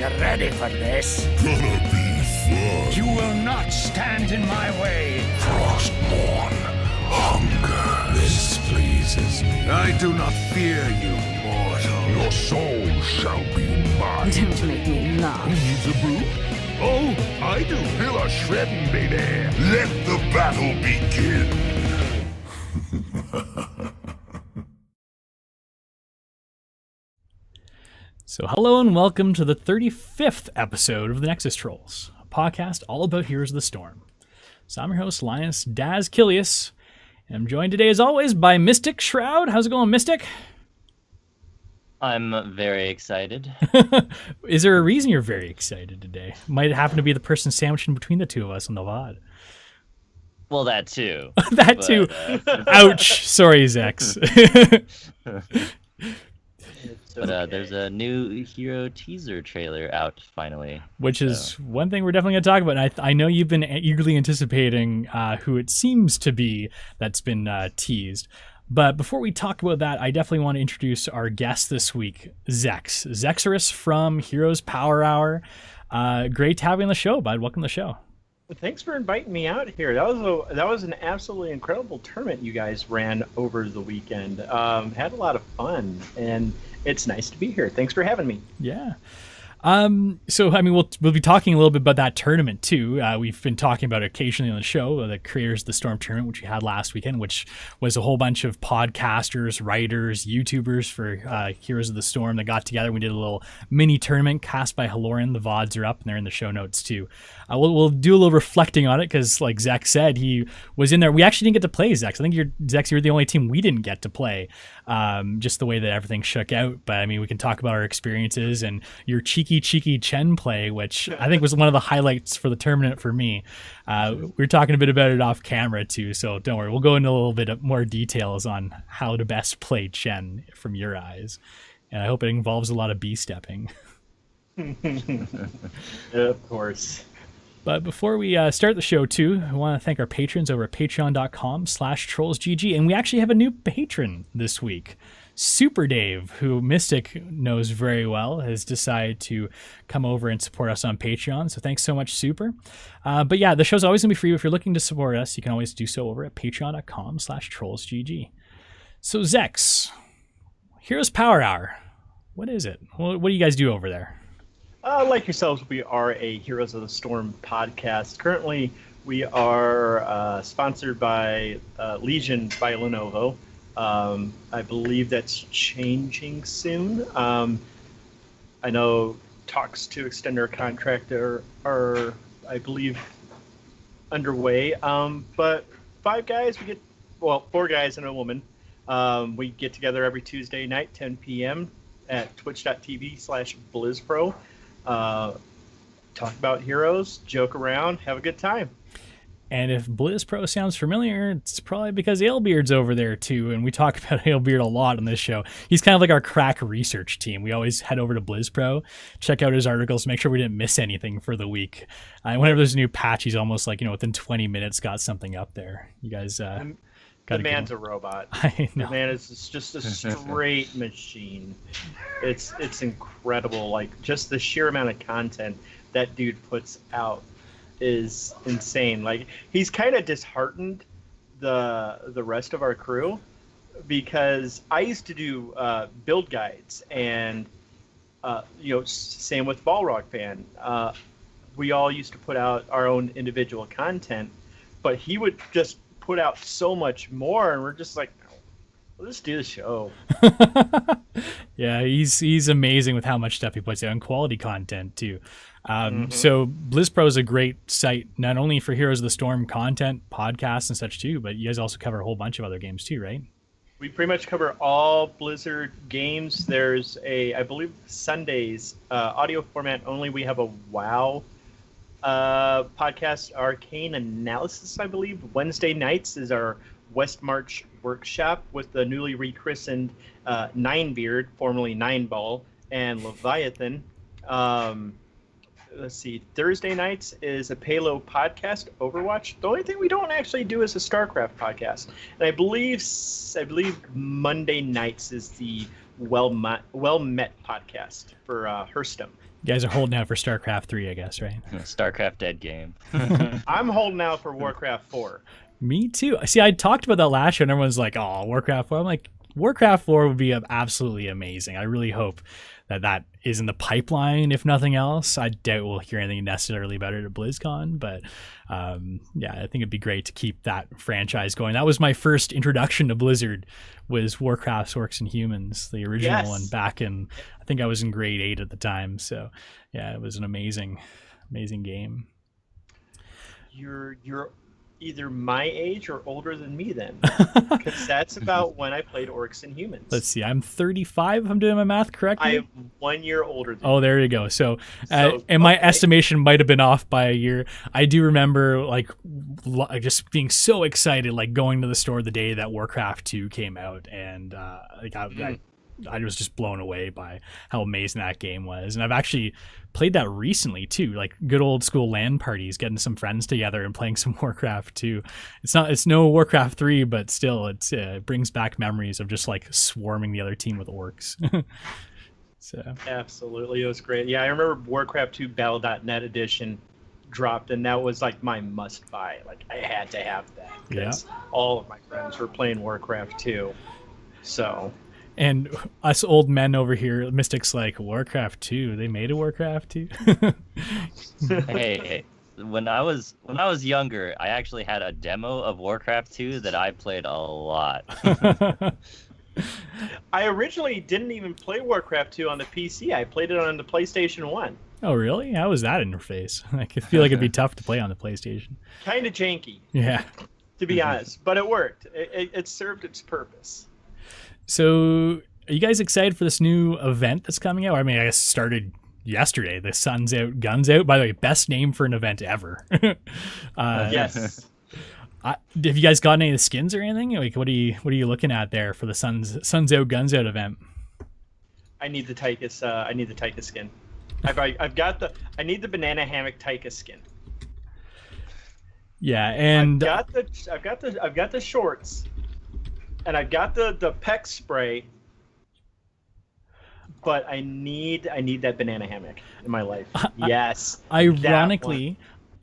you ready for this? Gonna be fun. You will not stand in my way. Frostmourne, hunger. This pleases me. I do not fear you, mortal. Your soul shall be mine. Don't make me laugh. Needs a brew? Oh, I do. Feel a shredding, baby. Let the battle begin. So hello and welcome to the 35th episode of the Nexus Trolls, a podcast all about Heroes of the Storm. So I'm your host, Linus Daz Kilius, and I'm joined today as always by Mystic Shroud. How's it going, Mystic? I'm very excited. Is there a reason you're very excited today? Might it happen to be the person sandwiched in between the two of us on the VOD? Well, that too. That too. Ouch. Sorry, Zex. But there's a new hero teaser trailer out finally. Which is one thing we're definitely going to talk about. And I know you've been eagerly anticipating who it seems to be that's been teased. But before we talk about that, I definitely want to introduce our guest this week, Zex. Zexorus from Heroes Power Hour. Great to have you on the show, bud. Welcome to the show. Thanks for inviting me out here. That was an absolutely incredible tournament you guys ran over the weekend. Had a lot of fun, and it's nice to be here. Thanks for having me. Yeah. So, I mean, we'll be talking a little bit about that tournament too. We've been talking about it occasionally on the show, the Creators of the Storm tournament, which we had last weekend, which was a whole bunch of podcasters, writers, YouTubers for Heroes of the Storm that got together. We did a little mini tournament cast by Halloran. The VODs are up and they're in the show notes too. We'll do a little reflecting on it because, like Zach said, he was in there. We actually didn't get to play Zex. I think you're the only team we didn't get to play, just the way that everything shook out. But I mean, we can talk about our experiences and your cheeky Chen play, which I think was one of the highlights for the tournament for me. We were talking a bit about it off camera too, so don't worry. We'll go into a little bit more details on how to best play Chen from your eyes. And I hope it involves a lot of B-stepping. Of course. But before we start the show, too, I want to thank our patrons over at patreon.com/trollsgg. And we actually have a new patron this week. Super Dave, who Mystic knows very well, has decided to come over and support us on Patreon. So thanks so much, Super. But yeah, the show's always going to be free. If you're looking to support us, you can always do so over at patreon.com/trollsgg. So Zex, Heroes Power Hour. What is it? What do you guys do over there? Like yourselves, we are a Heroes of the Storm podcast. Currently, we are sponsored by Legion by Lenovo. I believe that's changing soon. I know talks to extend our contract are I believe, underway. But four guys and a woman. We get together every Tuesday night, 10 p.m. at twitch.tv/BlizzPro. Talk about heroes, joke around, have a good time. And if BlizzPro sounds familiar, it's probably because Alebeard's over there too, and we talk about Alebeard a lot on this show. He's kind of like our crack research team. We always head over to BlizzPro, check out his articles, make sure we didn't miss anything for the week. And whenever there's a new patch, he's almost like, within 20 minutes got something up there. You guys the man's a robot. I know. The man is just a straight machine. It's incredible. Like, just the sheer amount of content that dude puts out is insane. Like, he's kind of disheartened the rest of our crew, because I used to do build guides, and same with Balrog Fan. We all used to put out our own individual content, but he would just put out so much more, and we're just like, let's do the show. Yeah, he's amazing with how much stuff he puts out, and quality content too. So BlizzPro is a great site, not only for Heroes of the Storm content, podcasts and such too, but you guys also cover a whole bunch of other games too, right? We pretty much cover all Blizzard games. There's I believe Sundays, audio format only. We have a WoW podcast, Arcane Analysis, I believe. Wednesday nights is our West March workshop with the newly rechristened Ninebeard, formerly Nineball, and Leviathan. Let's see, Thursday nights is a Palo podcast, Overwatch. The only thing we don't actually do is a StarCraft podcast. And I believe Monday nights is the Well Met podcast for Hearthstone. You guys are holding out for StarCraft 3, I guess, right? StarCraft dead game. I'm holding out for Warcraft 4. Me too. See, I talked about that last year, and everyone's like, "Oh, Warcraft 4." I'm like, Warcraft 4 would be absolutely amazing. I really hope that is in the pipeline, if nothing else. I doubt we'll hear anything necessarily about it at BlizzCon, but yeah, I think it'd be great to keep that franchise going. That was my first introduction to Blizzard, was Warcraft Orcs and Humans, the original one, back in, I think I was in grade 8 at the time. So yeah, it was an amazing game. You're either my age or older than me then, because that's about when I played Orcs and Humans. Let's see, I'm 35 if I'm doing my math correctly. I am 1 year older than Oh, there you go. So and my estimation might have been off by a year. I do remember like just being so excited, like going to the store the day that Warcraft 2 came out, and I was just blown away by how amazing that game was. And I've actually played that recently too, like good old school LAN parties, getting some friends together and playing some Warcraft 2. It's no Warcraft 3, but still it brings back memories of just like swarming the other team with orcs. So absolutely, it was great. Yeah, I remember Warcraft 2 Battle.net edition dropped, and that was like my must buy. Like I had to have that because all of my friends were playing Warcraft 2. So and us old men over here, Mystic's like, Warcraft 2, they made a Warcraft 2? Hey, when I was younger, I actually had a demo of Warcraft 2 that I played a lot. I originally didn't even play Warcraft 2 on the PC. I played it on the PlayStation 1. Oh, really? How was that interface? I feel like it'd be tough to play on the PlayStation. Kind of janky. Yeah. To be honest, but it worked. It served its purpose. So, are you guys excited for this new event that's coming out? I mean, I guess it started yesterday. The Sun's Out, Guns Out. By the way, best name for an event ever. Yes. Have you guys got any of the skins or anything? Like, what are you looking at there for the Sun's Out, Guns Out event? I need the Tychus. I need the Tychus skin. I need the banana hammock Tychus skin. Yeah, and I've got the shorts. And I've got the pec spray, but I need that banana hammock in my life. Yes.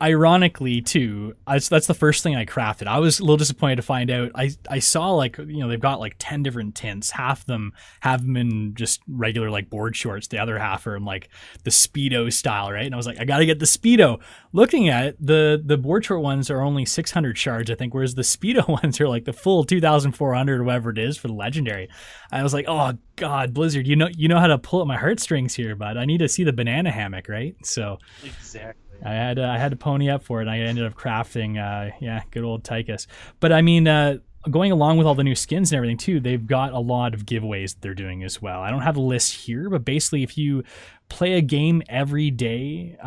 Ironically, too, that's the first thing I crafted. I was a little disappointed to find out. I saw, like, they've got like 10 different tints. Half of them have them in just regular like board shorts. The other half are in like the Speedo style, right? And I was like, I gotta get the Speedo. Looking at it, the board short ones are only 600 shards, I think, whereas the Speedo ones are like the full 2,400 or whatever it is for the legendary. I was like, oh God, Blizzard, you know how to pull at my heartstrings here, bud. I need to see the banana hammock, right? So exactly. I had to pony up for it. And I ended up crafting, good old Tychus. But I mean, going along with all the new skins and everything too, they've got a lot of giveaways that they're doing as well. I don't have a list here, but basically, if you play a game every day,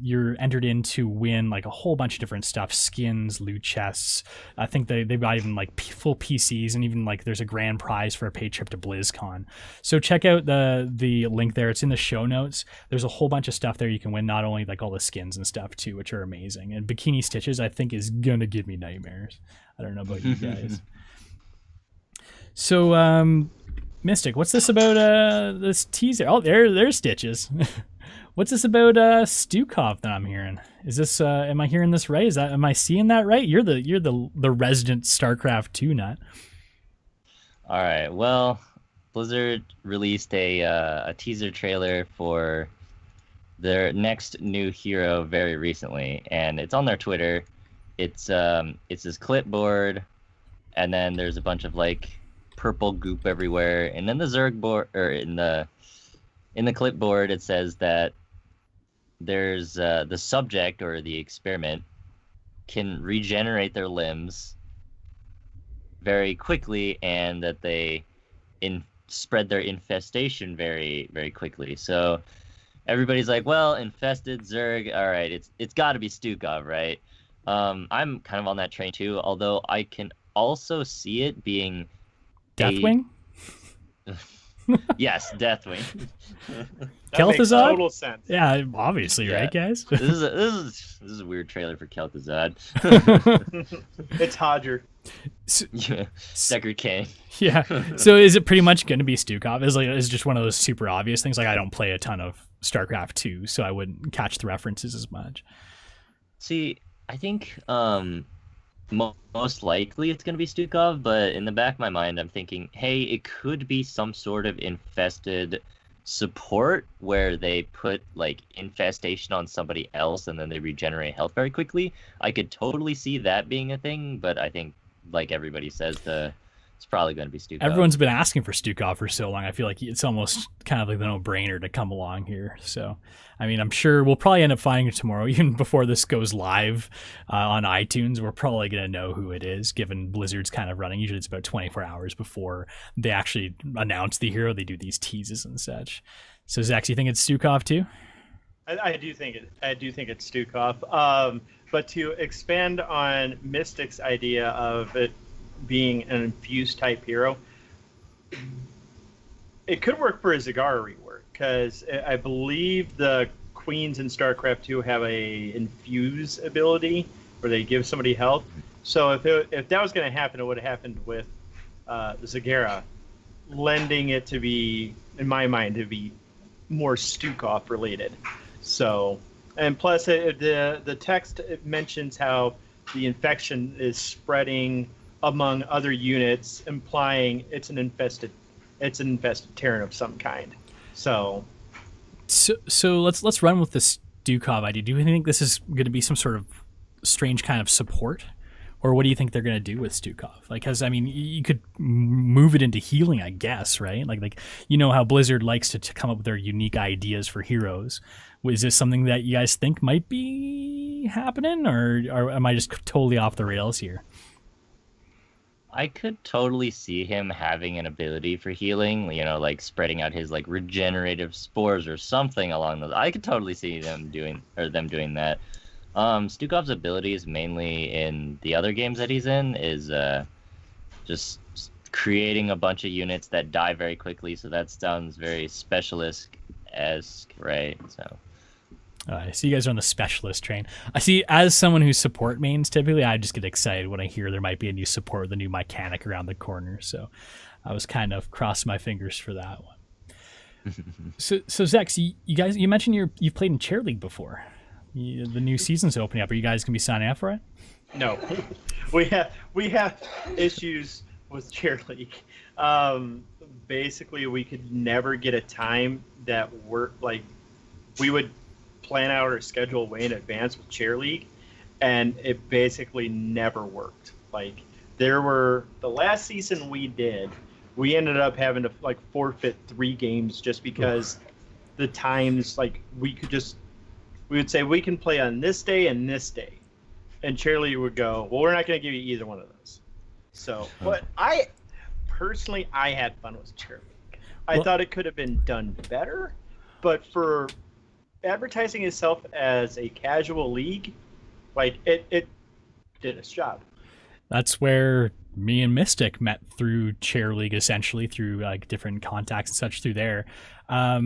you're entered in to win like a whole bunch of different stuff: skins, loot chests. I think they've got even like full PCs, and even like there's a grand prize for a paid trip to BlizzCon. So check out the link there. It's in the show notes. There's a whole bunch of stuff there you can win, not only like all the skins and stuff too, which are amazing. And Bikini Stitches, I think, is gonna give me nightmares. I don't know about you guys. So, Mystic, what's this about this teaser? Oh, there's Stitches. What's this about Stukov that I'm hearing? Is this am I hearing this right? Am I seeing that right? You're the resident StarCraft 2 nut. All right. Well, Blizzard released a teaser trailer for their next new hero very recently, and it's on their Twitter. It's this clipboard, and then there's a bunch of like purple goop everywhere, and then the Zerg board, or in the clipboard, it says that there's the subject or the experiment can regenerate their limbs very quickly, and that they spread their infestation very, very quickly. So everybody's like, well, infested Zerg, all right, it's got to be Stukov, right? I'm kind of on that train too, although I can also see it being Deathwing? Yes, Deathwing. That makes total sense. Yeah, obviously, yeah. Right, guys? This is a weird trailer for Kel'Thuzad. It's Hodger. Deckard Cain. Yeah. So is it pretty much going to be Stukov? Is just one of those super obvious things? Like, I don't play a ton of StarCraft 2, so I wouldn't catch the references as much. See, I think most likely it's going to be Stukov, but in the back of my mind, I'm thinking, hey, it could be some sort of infested support where they put like infestation on somebody else and then they regenerate health very quickly. I could totally see that being a thing, but I think, like everybody says, it's probably going to be Stukov. Everyone's been asking for Stukov for so long. I feel like it's almost kind of like the no-brainer to come along here. So, I mean, I'm sure we'll probably end up finding it tomorrow, even before this goes live on iTunes. We're probably going to know who it is, given Blizzard's kind of running. Usually it's about 24 hours before they actually announce the hero. They do these teases and such. So, Zach, you think it's Stukov too? I do think it's Stukov. But to expand on Mystic's idea of it being an infused type hero, it could work for a Zagara rework, because I believe the queens in StarCraft 2 have a infuse ability where they give somebody health. So if that was going to happen, it would have happened with Zagara, lending it to be, in my mind, to be more Stukov related. So, and plus the text mentions how the infection is spreading among other units, implying it's an infested Terran of some kind. So let's run with this Stukov idea. Do you think this is going to be some sort of strange kind of support, or what do you think they're going to do with Stukov? Like, because I mean, you could move it into healing, I guess, right? Like you know how Blizzard likes to come up with their unique ideas for heroes. Is this something that you guys think might be happening, or am I just totally off the rails here? I could totally see him having an ability for healing, you know, like spreading out his like regenerative spores or something along those. I could totally see them doing that. Stukov's abilities, mainly in the other games that he's in, is just creating a bunch of units that die very quickly. So that sounds very specialist-esque, right? So. So you guys are on the specialist train. I see, as someone who support mains, typically I just get excited when I hear there might be a new support with a new mechanic around the corner. So I was kind of crossing my fingers for that one. So Zach, you mentioned you've played in Chair League before. The new season's opening up. Are you guys gonna be signing up for it? No, we have issues with Chair League. Basically, we could never get a time that worked. Like, we would plan out our schedule way in advance with Chair League, and it basically never worked. Like, the last season we ended up having to like forfeit 3 games just because the times, like, we would say we can play on this day and this day, and Chair League would go, well, we're not going to give you either one of those. So, but I personally had fun with Chair League. I thought it could have been done better, but for advertising itself as a casual league, like, it did its job. That's where me and Mystic met through Chair League, essentially through like different contacts and such through there. I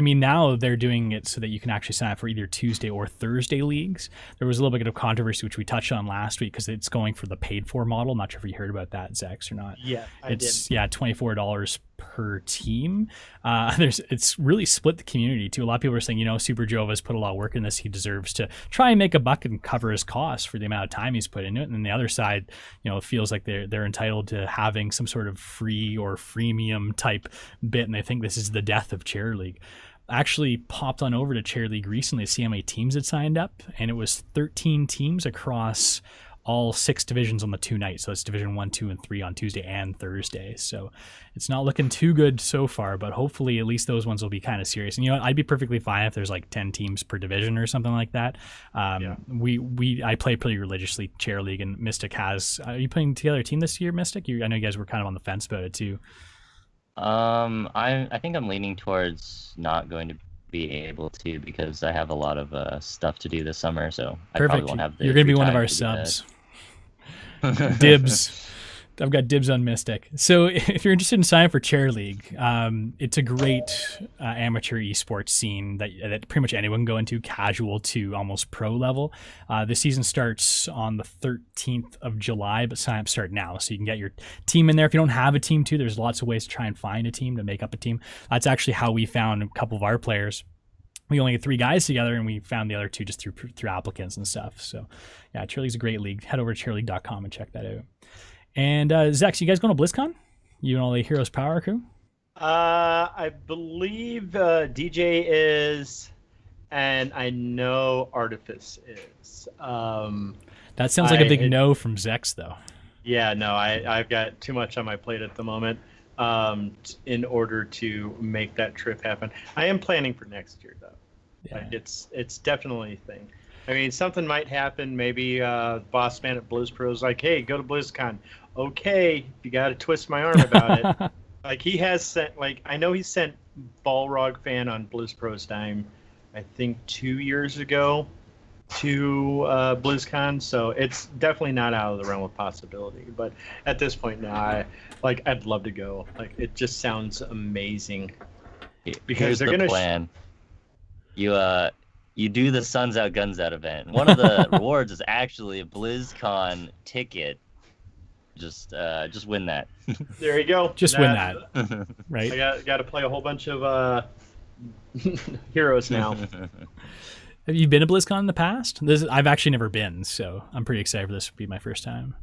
mean, now they're doing it so that you can actually sign up for either Tuesday or Thursday leagues. There was a little bit of controversy, which we touched on last week, because it's going for the paid for model. I'm not sure if you heard about that, Zex, or not. Yeah, I did. Yeah, $24 per team. It's really split the community too. A lot of people are saying, Super Jova's put a lot of work in this. He deserves to try and make a buck and cover his costs for the amount of time he's put into it. And then the other side, it feels like they're entitled to having some sort of free or freemium type bit, and they think this is the death of Chair League. I actually popped on over to Chair League recently to see how many teams had signed up, and it was 13 teams across all 6 divisions on the 2 nights. So it's Division 1, 2, and 3 on Tuesday and Thursday. So it's not looking too good so far, but hopefully at least those ones will be kind of serious. And I'd be perfectly fine if there's like 10 teams per division or something like that. I play pretty religiously Chair League, and Mystic has. Are you putting together a team this year, Mystic? I know you guys were kind of on the fence about it too. I think I'm leaning towards not going to be able to, because I have a lot of stuff to do this summer, so I probably won't have the You're going to be one of our subs. Dibs. I've got dibs on Mystic. So if you're interested in signing up for Chair League, it's a great amateur esports scene that pretty much anyone can go into, casual to almost pro level. The season starts on the 13th of July, but sign-ups start now, so you can get your team in there. If you don't have a team too, there's lots of ways to try and find a team, to make up a team. That's actually how we found a couple of our players. we only get 3 guys together, and we found the other 2 just through applicants and stuff. So yeah, Cheerleague's a great league. Head over to cheerleague.com and check that out. And Zex, you guys going to BlizzCon? You and all the Heroes Power crew? I believe DJ is, and I know Artifice is. That sounds like a big no from Zex, though. Yeah, no, I've got too much on my plate at the moment in order to make that trip happen. I am planning for next year, though. Yeah. Like, it's definitely a thing. I mean, something might happen. Maybe boss man at Blizz Pro is like, hey, go to BlizzCon. Okay, you got to twist my arm about it. Like, he has sent, like, I know he sent Balrog Fan on Blizz Pro's dime, I think 2 years ago to BlizzCon, so it's definitely not out of the realm of possibility. But at this point now, I'd love to go. Like, it just sounds amazing. Because Here's they're the gonna plan. You do the Suns Out Guns Out event. One of the rewards is actually a BlizzCon ticket. Just win that. There you go. Just win that, right? I got to play a whole bunch of heroes now. Have you been to BlizzCon in the past? I've actually never been, so I'm pretty excited for this to be my first time.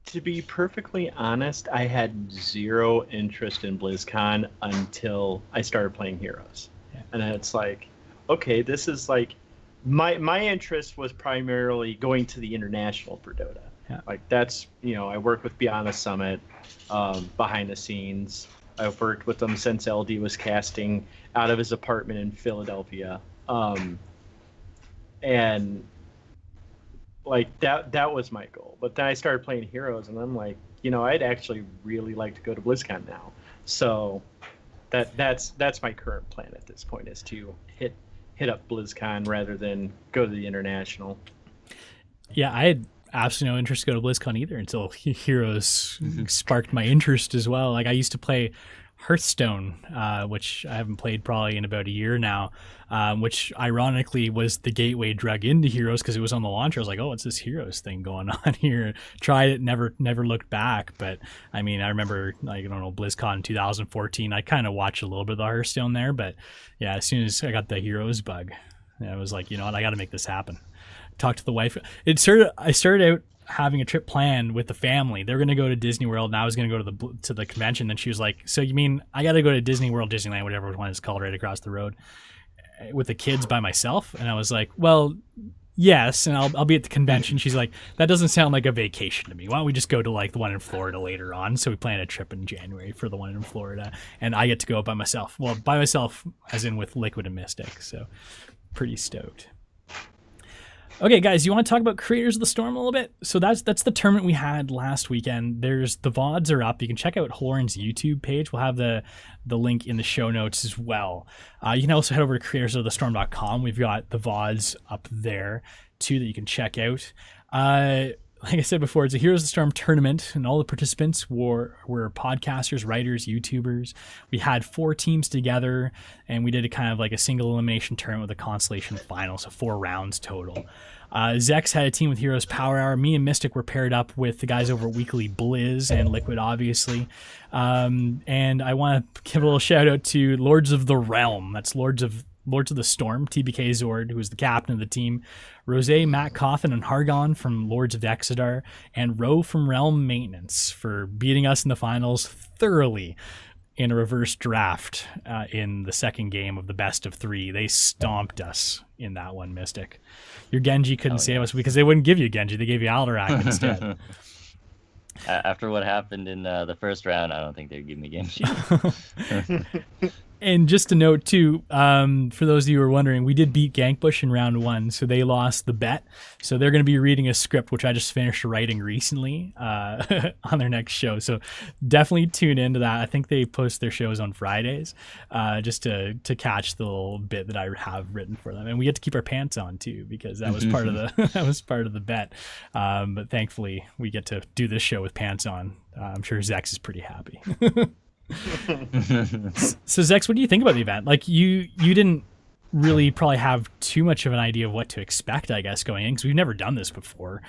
To be perfectly honest, I had zero interest in BlizzCon until I started playing Heroes. Yeah. And And it's like, okay, this is like, my interest was primarily going to the international for Dota. Yeah. Like that's, I work with Beyond the Summit, behind the scenes. I've worked with him since LD was casting out of his apartment in Philadelphia. And like that was my goal. But then I started playing Heroes and I'm like, I'd actually really like to go to BlizzCon now. So that's my current plan at this point, is to hit up BlizzCon rather than go to the international. Yeah, I had absolutely no interest to go to BlizzCon either until Heroes sparked my interest as well. Like I used to play Hearthstone, which I haven't played probably in about a year now, which ironically was the gateway drug into Heroes because it was on the launch. I was like, oh, what's this Heroes thing going on here? Tried it, never looked back. But I mean, I remember, BlizzCon 2014, I kind of watched a little bit of the Hearthstone there, but yeah, as soon as I got the Heroes bug, I was like, you know what, I got to make this happen. Talked to the wife. I started out having a trip planned with the family. They're going to go to Disney World, and I was going to go to the convention. Then she was like, "So you mean I got to go to Disney World, Disneyland, whatever one is called, right across the road, with the kids by myself?" And I was like, "Well, yes, and I'll be at the convention." She's like, "That doesn't sound like a vacation to me. Why don't we just go to like the one in Florida later on?" So we planned a trip in January for the one in Florida, and I get to go by myself. Well, by myself, as in with Liquid and Mystic. So pretty stoked. Okay, guys, you want to talk about Creators of the Storm a little bit? So that's the tournament we had last weekend. There's the VODs are up. You can check out Horan's YouTube page. We'll have the link in the show notes as well. You can also head over to creatorsofthestorm.com. We've got the VODs up there too that you can check out. Like I said before, it's a Heroes of the Storm tournament, and all the participants were podcasters, writers, YouTubers. We had 4 teams together, and we did a kind of like a single elimination tournament with a consolation final, so 4 rounds total. Zex had a team with Heroes Power Hour. Me and Mystic were paired up with the guys over at Weekly Blizz and Liquid, obviously. And I want to give a little shout out to Lords of the Realm. That's Lords of the Storm, TBK Zord, who was the captain of the team, Rose, Matt Coffin, and Hargon from Lords of Exodar, and Ro from Realm Maintenance for beating us in the finals thoroughly in a reverse draft in the second game of the best of 3. They stomped us in that one, Mystic. Your Genji couldn't save us because they wouldn't give you Genji. They gave you Alderac instead. After what happened in the first round, I don't think they'd give me Genji. And just a note too, for those of you who are wondering, we did beat Gankbush in round 1, so they lost the bet. So they're going to be reading a script, which I just finished writing recently on their next show. So definitely tune into that. I think they post their shows on Fridays, just to catch the little bit that I have written for them. And we get to keep our pants on too, because that was part of the bet. But thankfully, we get to do this show with pants on. I'm sure Zex is pretty happy. So Zex, what do you think about the event? Like you didn't really probably have too much of an idea of what to expect, I guess, going in, because we've never done this before.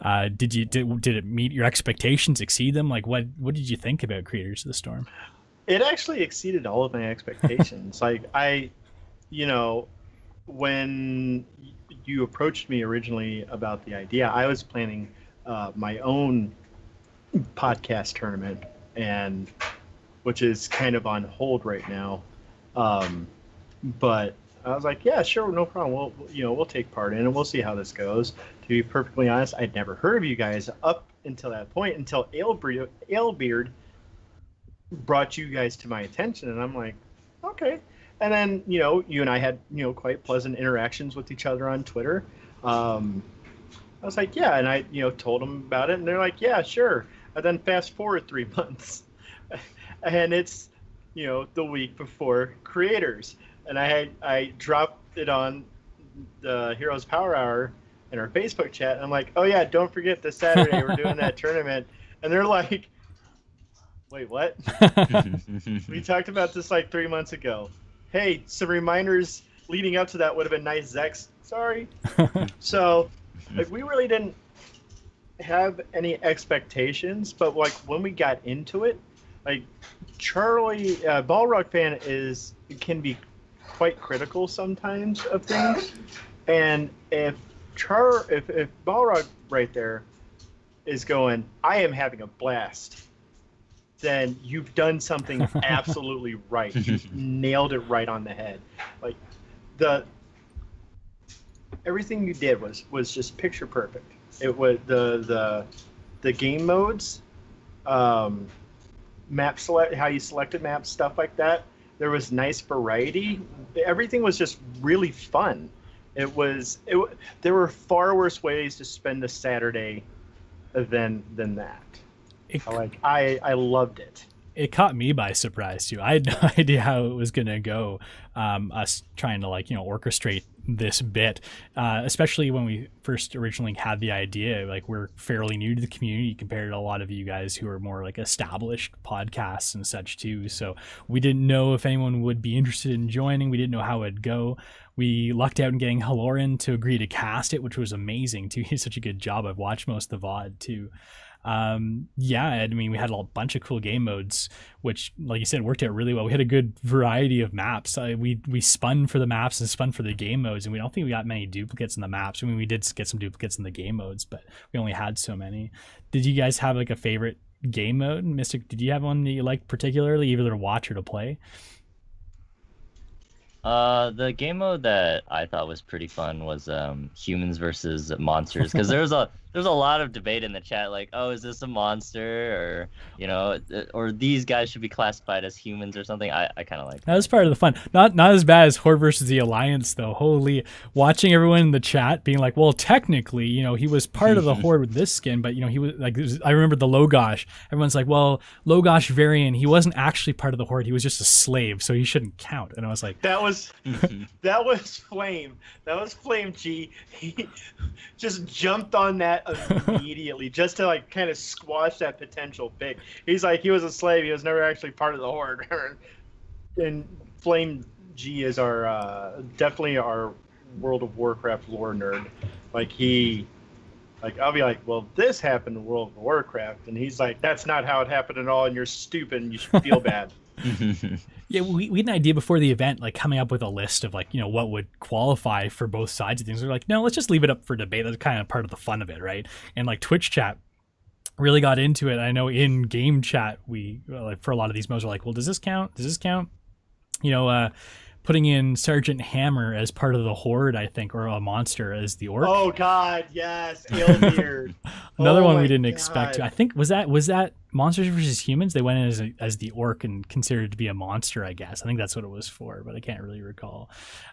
Did it meet your expectations, exceed them? Like what did you think about Creators of the Storm? It actually exceeded all of my expectations. Like when you approached me originally about the idea, I was planning my own podcast tournament, and which is kind of on hold right now. But I was like, yeah, sure, no problem. We'll take part in it, and we'll see how this goes. To be perfectly honest, I'd never heard of you guys up until that point, until Alebeard brought you guys to my attention, and I'm like, okay. And then, you and I had, quite pleasant interactions with each other on Twitter. I was like, yeah, and I, told them about it, and they're like, yeah, sure. And then fast forward 3 months, and it's, the week before Creators, and I dropped it on the Heroes Power Hour in our Facebook chat, and I'm like, oh yeah, don't forget this Saturday we're doing that tournament, and they're like, wait, what? We talked about this like 3 months ago. Hey, some reminders leading up to that would have been nice, Zex. Sorry. So, like, we really didn't have any expectations, but like when we got into it, like Charlie, Balrog fan can be quite critical sometimes of things, and if Balrog right there is going, I am having a blast, then you've done something absolutely right. You've nailed it right on the head. Like everything you did was just picture perfect. It was the game modes, map select, how you selected maps, stuff like that. There was nice variety. Everything was just really fun. There were far worse ways to spend a Saturday than that. I loved it. It caught me by surprise too. I had no idea how it was gonna go. Us trying to orchestrate this bit, especially when we first originally had the idea. Like, we're fairly new to the community compared to a lot of you guys who are more like established podcasts and such too. So we didn't know if anyone would be interested in joining. We didn't know how it'd go. We lucked out in getting Haloran to agree to cast it, which was amazing too. He did such a good job. I've watched most of the VOD too. I mean, we had a bunch of cool game modes, which, like you said, worked out really well. We had a good variety of maps. We spun for the maps and spun for the game modes, and we don't think we got many duplicates in the maps. I mean, we did get some duplicates in the game modes, but we only had so many. Did you guys have like a favorite game mode? Mystic, did you have one that you liked particularly, either to watch or to play? The game mode that I thought was pretty fun was humans versus monsters, because there's a lot of debate in the chat, like, oh, is this a monster, or or these guys should be classified as humans or something. I kind of like that was part of the fun. Not as bad as Horde versus the Alliance though. Holy, watching everyone in the chat being like, well, technically, he was part of the Horde with this skin, but he was like, I remember the Logosh. Everyone's like, well, Logosh Varian, he wasn't actually part of the Horde. He was just a slave, so he shouldn't count. And I was like, that was Flame. That was Flame G. He just jumped on that immediately just to like kind of squash that potential pick. He's like, he was a slave. He was never actually part of the Horde. And Flame G is our definitely our World of Warcraft lore nerd. I'll be like, well, this happened in World of Warcraft, and he's like, that's not how it happened at all, and you're stupid, and you should feel bad. Yeah, we had an idea before the event, like coming up with a list of what would qualify for both sides of things. We're like, no, let's just leave it up for debate. That's kind of part of the fun of it, right? And like Twitch chat really got into it. I know in game chat, we for a lot of these modes are like, well, does this count? Does this count? Putting in Sergeant Hammer as part of the Horde, I think, or a monster as the orc. Oh God, yes, Alebeard. Another one we didn't expect to. I think was that Monsters versus Humans. They went in as the orc and considered to be a monster. I guess I think that's what it was for, but I can't really recall.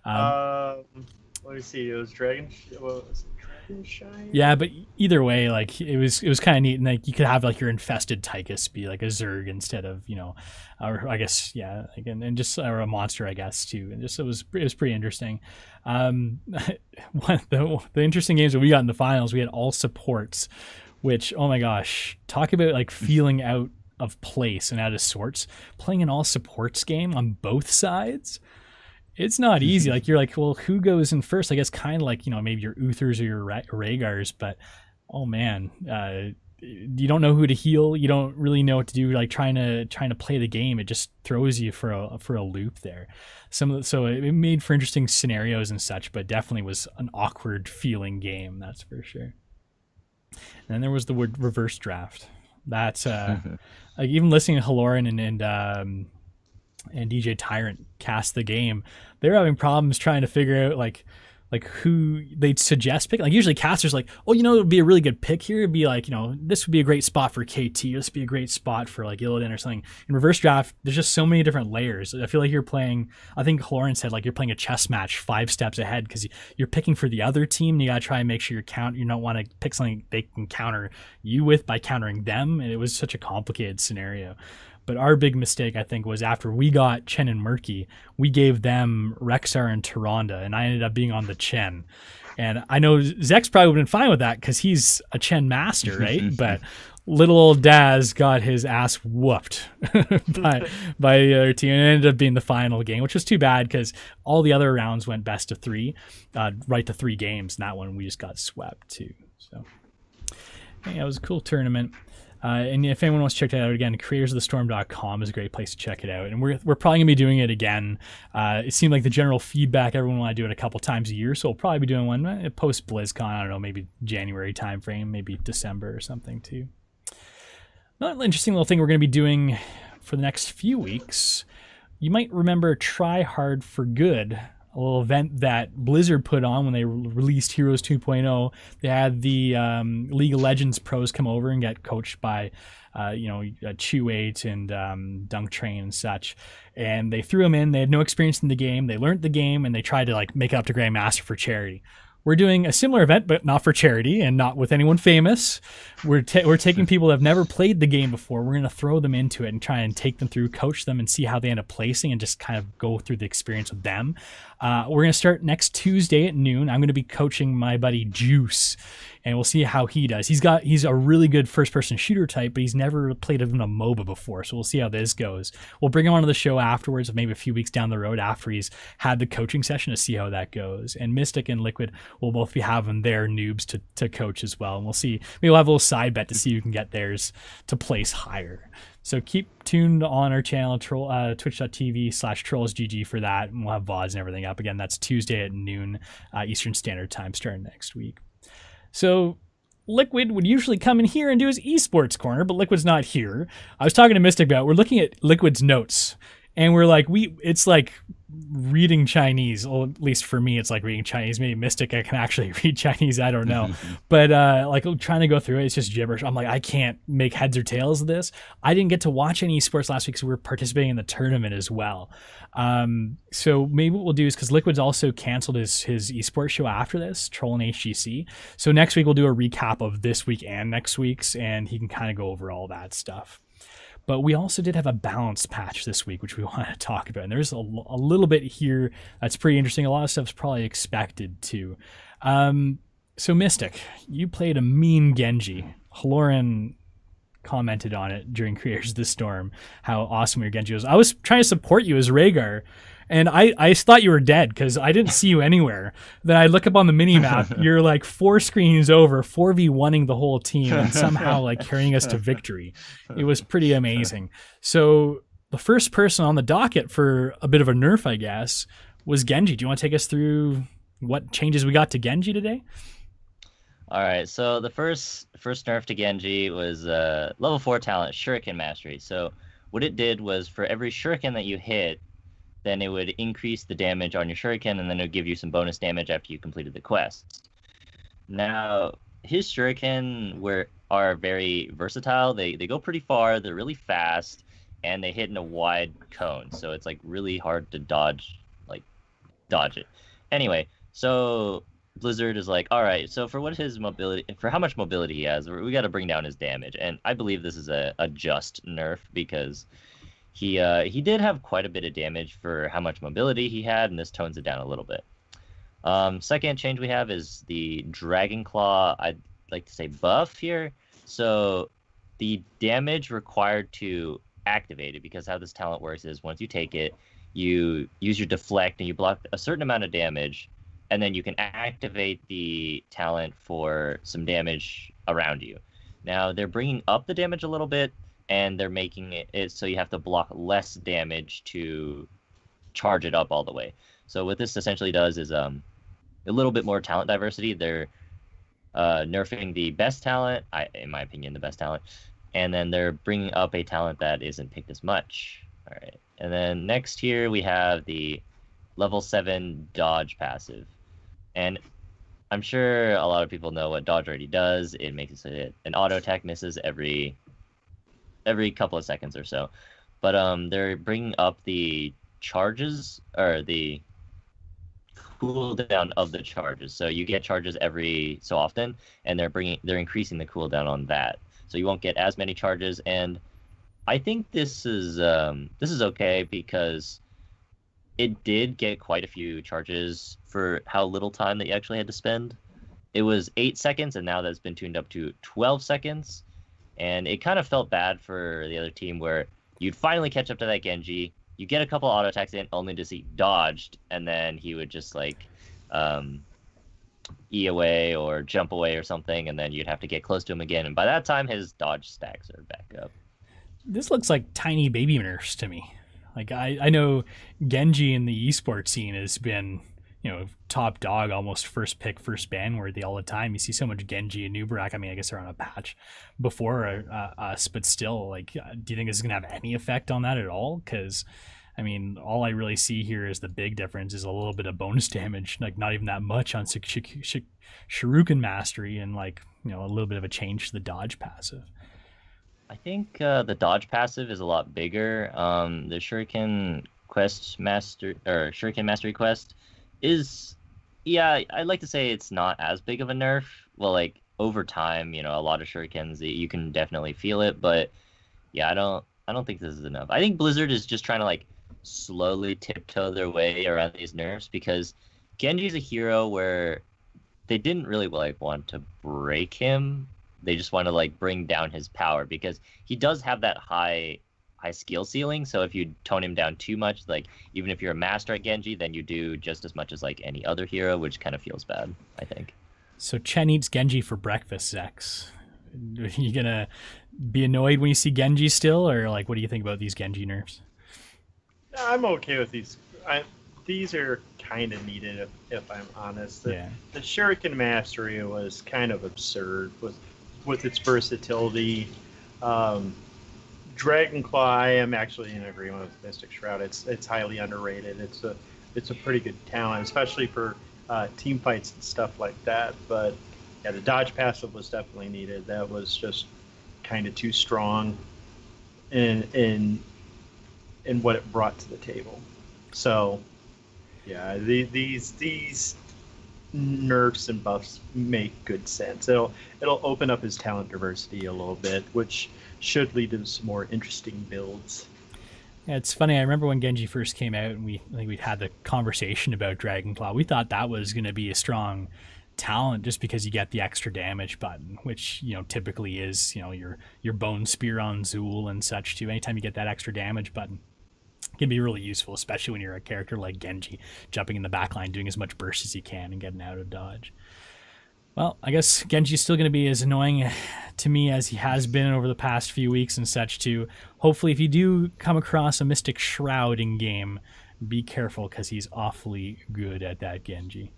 Let me see. It was Dragon. What was it? Dragonshire? Yeah, but either way, like it was kind of neat, and like you could have like your infested Tychus be like a Zerg instead of or I guess again, and just or a monster, I guess too, and just it was pretty interesting. One of the interesting games that we got in the finals, we had all supports, which, oh my gosh, talk about like feeling out of place and out of sorts. Playing an all supports game on both sides, it's not easy. Like you're like, well, who goes in first? I guess kind of like maybe your Uthers or your Rhaegars, but oh man, you don't know who to heal. You don't really know what to do. Like trying to play the game, it just throws you for a loop there. So it made for interesting scenarios and such, but definitely was an awkward feeling game. That's for sure. And then there was the word reverse draft. That's like even listening to Halloran and DJ Tyrant cast the game, they were having problems trying to figure out like who they'd suggest pick. Like usually casters like, oh, it would be a really good pick here. It'd be like, this would be a great spot for KT. This would be a great spot for like Illidan or something. In reverse draft, there's just so many different layers. I feel like you're playing, I think Halloran said like you're playing a chess match 5 steps ahead because you're picking for the other team. And you got to try and make sure you don't want to pick something they can counter you with by countering them. And it was such a complicated scenario. But our big mistake, I think, was after we got Chen and Murky, we gave them Rexxar and Tyrande, and I ended up being on the Chen. And I know Zex probably would have been fine with that because he's a Chen master, right? But little old Daz got his ass whooped by the other team, and it ended up being the final game, which was too bad because all the other rounds went best of 3, right to 3 games, and that one we just got swept too. So yeah, it was a cool tournament. And if anyone wants to check that out again, creatorsofthestorm.com is a great place to check it out. And we're probably going to be doing it again. It seemed like the general feedback, everyone wanted to do it a couple times a year. So we'll probably be doing one post BlizzCon. I don't know, maybe January timeframe, maybe December or something too. Another interesting little thing we're going to be doing for the next few weeks. You might remember Try Hard for Good, a little event that Blizzard put on when they released Heroes 2.0. They had the League of Legends pros come over and get coached by, Chew8 and Dunk Train and such. And they threw them in. They had no experience in the game. They learned the game, and they tried to make it up to Grandmaster for charity. We're doing a similar event, but not for charity and not with anyone famous. We're taking people that have never played the game before. We're going to throw them into it and try and take them through, coach them, and see how they end up placing and just kind of go through the experience with them. We're going to start next Tuesday at noon. I'm going to be coaching my buddy Juice, and we'll see how he does. He's a really good first-person shooter type, but he's never played even a MOBA before, so we'll see how this goes. We'll bring him onto the show afterwards, maybe a few weeks down the road after he's had the coaching session to see how that goes. And Mystic and Liquid will both be having their noobs to coach as well, and we'll see. Maybe we'll have a little side bet to see who can get theirs to place higher. So keep tuned on our channel, twitch.tv/trollsgg for that, and we'll have VODs and everything up. Again, that's Tuesday at noon Eastern Standard Time starting next week. So Liquid would usually come in here and do his esports corner, but Liquid's not here. I was talking to Mystic about, we're looking at Liquid's notes, and we're like, it's like reading Chinese. Well, at least for me, it's like reading Chinese. Maybe Mystic, I can actually read Chinese. I don't know. But trying to go through it, it's just gibberish. I'm like, I can't make heads or tails of this. I didn't get to watch any esports last week because we were participating in the tournament as well. So maybe what we'll do is, because Liquid's also canceled his esports show after this, Troll and HGC. So next week we'll do a recap of this week and next week's, and he can kind of go over all that stuff. But we also did have a balance patch this week, which we want to talk about. And there's a little bit here that's pretty interesting. A lot of stuff's probably expected too. So Mystic, you played a mean Genji. Halloran commented on it during Creators of the Storm, how awesome your Genji was. I was trying to support you as Rhaegar, and I thought you were dead because I didn't see you anywhere. Then I look up on the mini-map, you're like 4 screens over, 4v1ing the whole team, and somehow carrying us to victory. It was pretty amazing. So the first person on the docket for a bit of a nerf, I guess, was Genji. Do you want to take us through what changes we got to Genji today? All right, so the first nerf to Genji was level 4 talent, Shuriken Mastery. So what it did was, for every Shuriken that you hit, then it would increase the damage on your Shuriken, and then it would give you some bonus damage after you completed the quest. Now, his Shuriken are very versatile. They go pretty far, they're really fast, and they hit in a wide cone. So it's really hard to dodge it. Anyway, so Blizzard is like, all right, so for how much mobility he has, we got to bring down his damage. And I believe this is a just nerf, because he did have quite a bit of damage for how much mobility he had, and this tones it down a little bit. Second change we have is the Dragon Claw, I'd like to say buff here. So the damage required to activate it, because how this talent works is, once you take it, you use your deflect and you block a certain amount of damage, and then you can activate the talent for some damage around you. Now they're bringing up the damage a little bit, and they're making it so you have to block less damage to charge it up all the way. So what this essentially does is a little bit more talent diversity. They're nerfing the best talent, in my opinion, the best talent, and then they're bringing up a talent that isn't picked as much. All right, and then next here we have the level 7 dodge passive, and I'm sure a lot of people know what dodge already does. It makes it so that an auto attack misses every couple of seconds or so, but they're bringing up the charges, or the cooldown of the charges. So you get charges every so often, and they're increasing the cooldown on that, so you won't get as many charges. And I think this is okay, because it did get quite a few charges for how little time that you actually had to spend. It was 8 seconds, and now that's been tuned up to 12 seconds. And it kind of felt bad for the other team, where you'd finally catch up to that Genji, you get a couple auto attacks in only to see dodged, and then he would just like E away or jump away or something, and then you'd have to get close to him again. And by that time, his dodge stacks are back up. This looks like tiny baby nerfs to me. Like I know Genji in the esports scene has been, top dog, almost first pick, first ban worthy all the time. You see so much Genji and Nubarak. I mean, I guess they're on a patch before us, but still, like, do you think this is gonna have any effect on that at all? Because, I mean, all I really see here is the big difference is a little bit of bonus damage, like not even that much on Shuriken Mastery, and like, a little bit of a change to the dodge passive. I think the dodge passive is a lot bigger. The Shuriken Mastery quest is, yeah, I'd like to say it's not as big of a nerf. Well, like over time, a lot of shurikens, you can definitely feel it, but yeah, I don't think this is enough. I think Blizzard is just trying to like slowly tiptoe their way around these nerfs, because Genji's a hero where they didn't really like want to break him. They just want to like bring down his power, because he does have that high skill ceiling. So if you tone him down too much, like even if you're a master at Genji, then you do just as much as like any other hero, which kind of feels bad, I think. So Chen eats Genji for breakfast, Zex. Are you gonna be annoyed when you see Genji still, or like what do you think about these Genji nerfs? I'm okay with these. These are kind of needed, if I'm honest. The Shuriken Mastery was kind of absurd with its versatility. Dragonclaw, I am actually in agreement with Mystic Shroud. It's highly underrated. It's a pretty good talent, especially for team fights and stuff like that. But yeah, the dodge passive was definitely needed. That was just kind of too strong in what it brought to the table. So yeah, these nerfs and buffs make good sense. It'll open up his talent diversity a little bit, which should lead to some more interesting builds. Yeah, it's funny. I remember when Genji first came out, and we'd had the conversation about Dragonclaw. We thought that was going to be a strong talent just because you get the extra damage button, which typically is your bone spear on Zul and such too. Anytime you get that extra damage button, it can be really useful, especially when you're a character like Genji, jumping in the backline, doing as much burst as you can, and getting out of dodge. Well, I guess Genji's still going to be as annoying to me as he has been over the past few weeks and such too. Hopefully, if you do come across a Mystic Shroud in game, be careful, because he's awfully good at that Genji.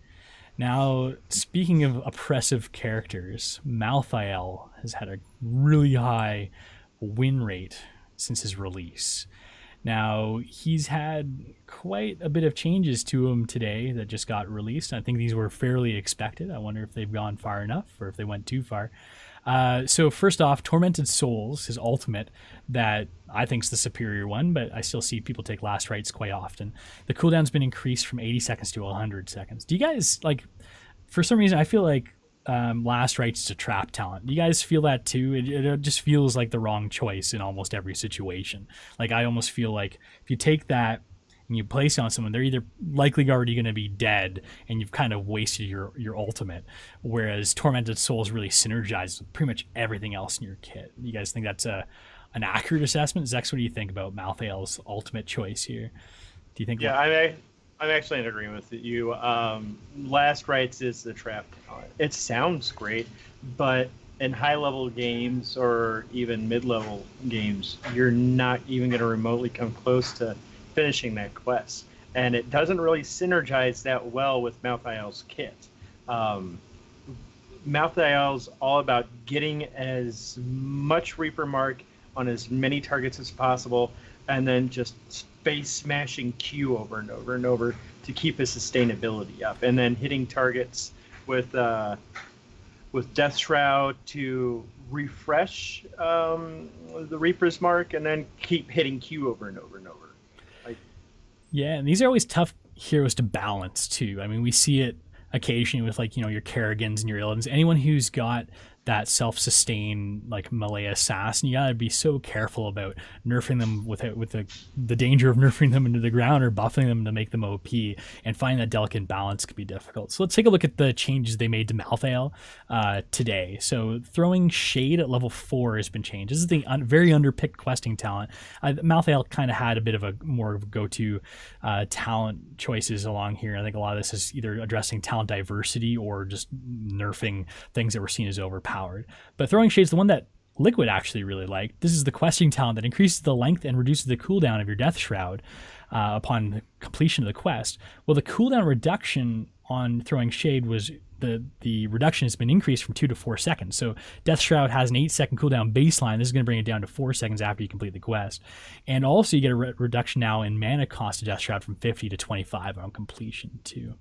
Now, speaking of oppressive characters, Malthael has had a really high win rate since his release. Now, he's had quite a bit of changes to him today that just got released. I think these were fairly expected. I wonder if they've gone far enough or if they went too far. So first off, Tormented Souls, his ultimate, that I think is the superior one, but I still see people take last rites quite often. The cooldown's been increased from 80 seconds to 100 seconds. Do you guys, like, for some reason, I feel like last rites is a trap talent. Do you guys feel that too? It just feels like the wrong choice in almost every situation. Like, I almost feel like if you take that and you place it on someone, they're either likely already going to be dead and you've kind of wasted your ultimate, whereas Tormented Souls really synergizes with pretty much everything else in your kit. You guys think that's an accurate assessment? Zex, what do you think about Malthael's ultimate choice here? Do you think? Yeah, I'm actually in agreement with you. Last rites is the trap talent. It sounds great, but in high-level games or even mid-level games, you're not even going to remotely come close to finishing that quest. And it doesn't really synergize that well with Malthael's kit. Malthael's all about getting as much Reaper Mark on as many targets as possible, and then just space smashing Q over and over and over to keep his sustainability up, and then hitting targets with Death Shroud to refresh the Reaper's Mark, and then keep hitting Q over and over and over. Yeah, and these are always tough heroes to balance too. I mean, we see it occasionally with like, your Kerrigans and your Illidan's. Anyone who's got that self-sustain like melee assassin, you gotta be so careful about nerfing them with the danger of nerfing them into the ground or buffing them to make them OP, and finding that delicate balance can be difficult. So let's take a look at the changes they made to Malthael today. So throwing shade at level 4 has been changed. This is the very underpicked questing talent. Malthael kind of had a bit of a more of a go-to talent choices along here. I think a lot of this is either addressing talent diversity or just nerfing things that were seen as overpowered. But throwing shade's the one that Liquid actually really liked. This is the questing talent that increases the length and reduces the cooldown of your Death Shroud upon the completion of the quest. Well, the cooldown reduction on throwing shade was the reduction has been increased from 2 to 4 seconds. So Death Shroud has an 8-second cooldown baseline. This is going to bring it down to 4 seconds after you complete the quest. And also you get a reduction now in mana cost of Death Shroud from 50 to 25 on completion too.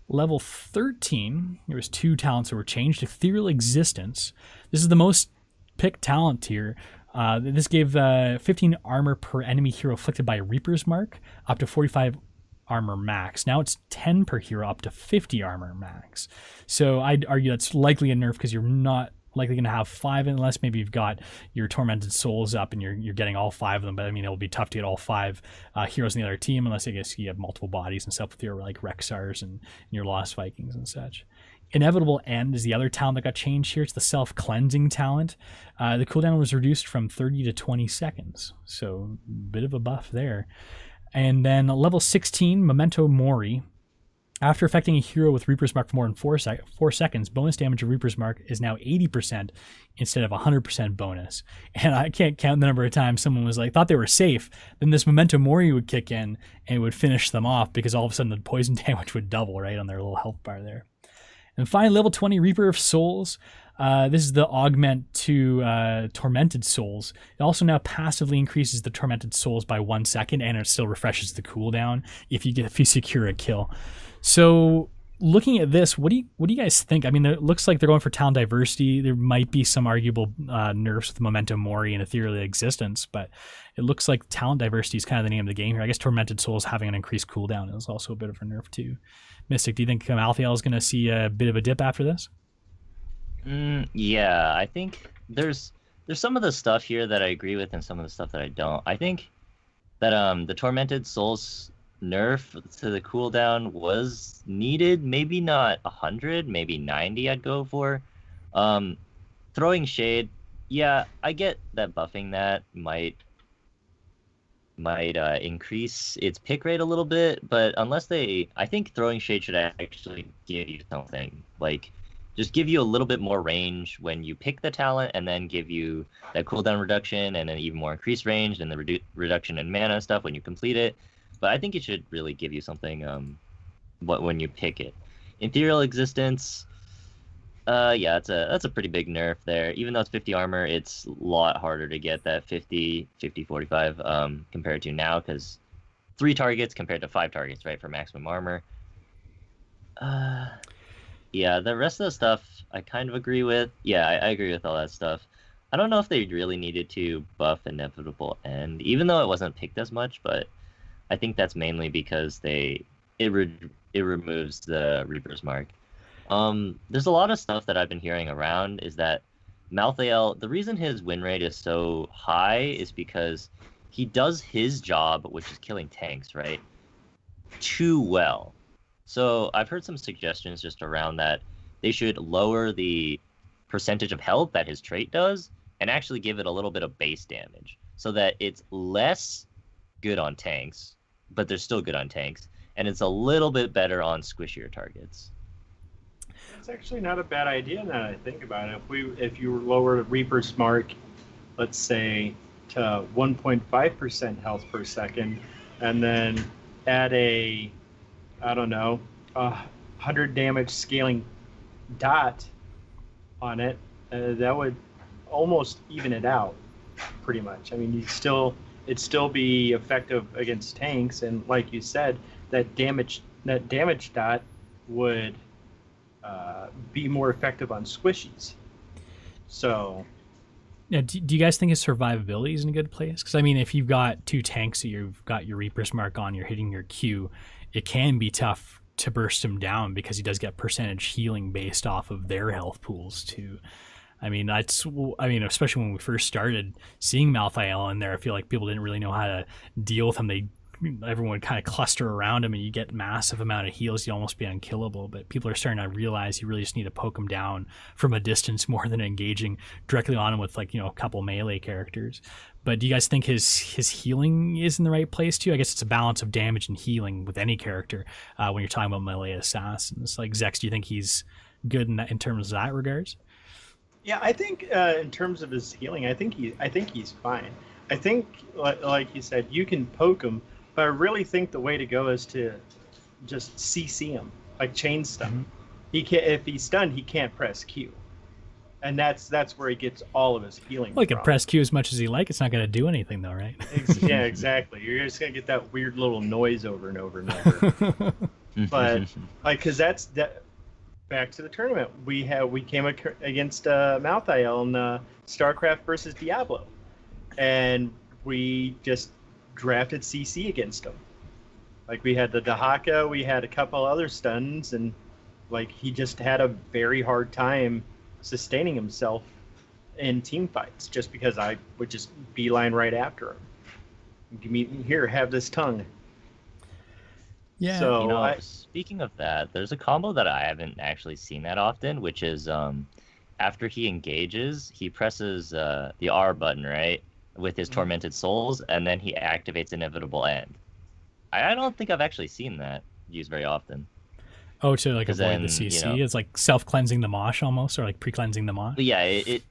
Level 13, there was 2 talents that were changed. Ethereal Existence. This is the most picked talent here. This gave 15 armor per enemy hero afflicted by a Reaper's Mark, up to 45 armor max. Now it's 10 per hero, up to 50 armor max. So I'd argue that's likely a nerf because you're not likely going to have 5 unless maybe you've got your Tormented Souls up and you're getting all 5 of them. But I mean, it'll be tough to get all 5 heroes in the other team unless I guess you have multiple bodies and stuff with your like Rexars and your Lost Vikings and such. Inevitable End is the other talent that got changed here. It's the self-cleansing talent. The cooldown was reduced from 30 to 20 seconds. So a bit of a buff there. And then level 16, Memento Mori. After affecting a hero with Reaper's Mark for more than 4 seconds, bonus damage of Reaper's Mark is now 80% instead of 100% bonus. And I can't count the number of times someone was like, thought they were safe. Then this Memento Mori would kick in and it would finish them off because all of a sudden the poison damage would double right on their little health bar there. And finally, level 20, Reaper of Souls. This is the augment to Tormented Souls. It also now passively increases the Tormented Souls by 1 second, and it still refreshes the cooldown if you secure a kill. So looking at this, what do you guys think? I mean, it looks like they're going for talent diversity. There might be some arguable nerfs with Memento Mori and Ethereal Existence, but it looks like talent diversity is kind of the name of the game here. I guess Tormented Souls having an increased cooldown is also a bit of a nerf too. Mystic, do you think Malthael is going to see a bit of a dip after this? Yeah, I think there's some of the stuff here that I agree with and some of the stuff that I don't. I think that the Tormented Souls nerf to the cooldown was needed. Maybe not 100, maybe 90 I'd go for. Throwing Shade, yeah, I get that buffing that might increase its pick rate a little bit, but I think Throwing Shade should actually give you something, like just give you a little bit more range when you pick the talent, and then give you that cooldown reduction and an even more increased range and the reduction in mana stuff when you complete it. But I think it should really give you something when you pick it. Ethereal Existence, yeah, that's a pretty big nerf there. Even though it's 50 armor, it's a lot harder to get that 50, 45 compared to now, because 3 targets compared to 5 targets, right, for maximum armor. Yeah, the rest of the stuff I kind of agree with. Yeah, I agree with all that stuff. I don't know if they really needed to buff Inevitable End, even though it wasn't picked as much, but I think that's mainly because it removes the Reaper's Mark. There's a lot of stuff that I've been hearing around is that Malthael, the reason his win rate is so high is because he does his job, which is killing tanks, right, too well. So I've heard some suggestions just around that they should lower the percentage of health that his trait does and actually give it a little bit of base damage so that it's less good on tanks, but they're still good on tanks, and it's a little bit better on squishier targets. It's actually not a bad idea now that I think about it. If you lower the Reaper's Mark, let's say, to 1.5% health per second, and then add a 100 damage scaling dot on it, that would almost even it out, pretty much. I mean, it'd still be effective against tanks, and like you said, that damage dot would be more effective on squishies. So, yeah, do you guys think his survivability is in a good place? Because I mean, if you've got 2 tanks that you've got your Reaper's Mark on, you're hitting your Q, it can be tough to burst him down because he does get percentage healing based off of their health pools too. I mean, especially when we first started seeing Malthael in there, I feel like people didn't really know how to deal with him. Everyone would kind of cluster around him, and you get massive amount of heals. You almost be unkillable. But people are starting to realize you really just need to poke him down from a distance more than engaging directly on him with a couple melee characters. But do you guys think his healing is in the right place too? I guess it's a balance of damage and healing with any character when you're talking about melee assassins. Like Zex, do you think he's good in terms of that regards? Yeah, I think in terms of his healing, I think he's fine. I think, like you said, you can poke him, but I really think the way to go is to just CC him, like chain stun. Mm-hmm. If he's stunned, he can't press Q, and that's where he gets all of his healing. Well, he can press Q as much as he like. It's not going to do anything, though, right? Yeah, exactly. You're just going to get that weird little noise over and over and over. But because that's that. Back to the tournament, we came against Malthael in StarCraft versus Diablo, and we just drafted CC against him. Like, we had the Dahaka, we had a couple other stuns, and he just had a very hard time sustaining himself in team fights just because I would just beeline right after him. Give me here, have this tongue. Yeah. So speaking of that, there's a combo that I haven't actually seen that often, which is after he engages, he presses the R button, right, with his Tormented Souls, and then he activates Inevitable End. I don't think I've actually seen that used very often. Oh, to avoid the CC? It's like self-cleansing the mosh almost, or like pre-cleansing the mosh? But yeah, it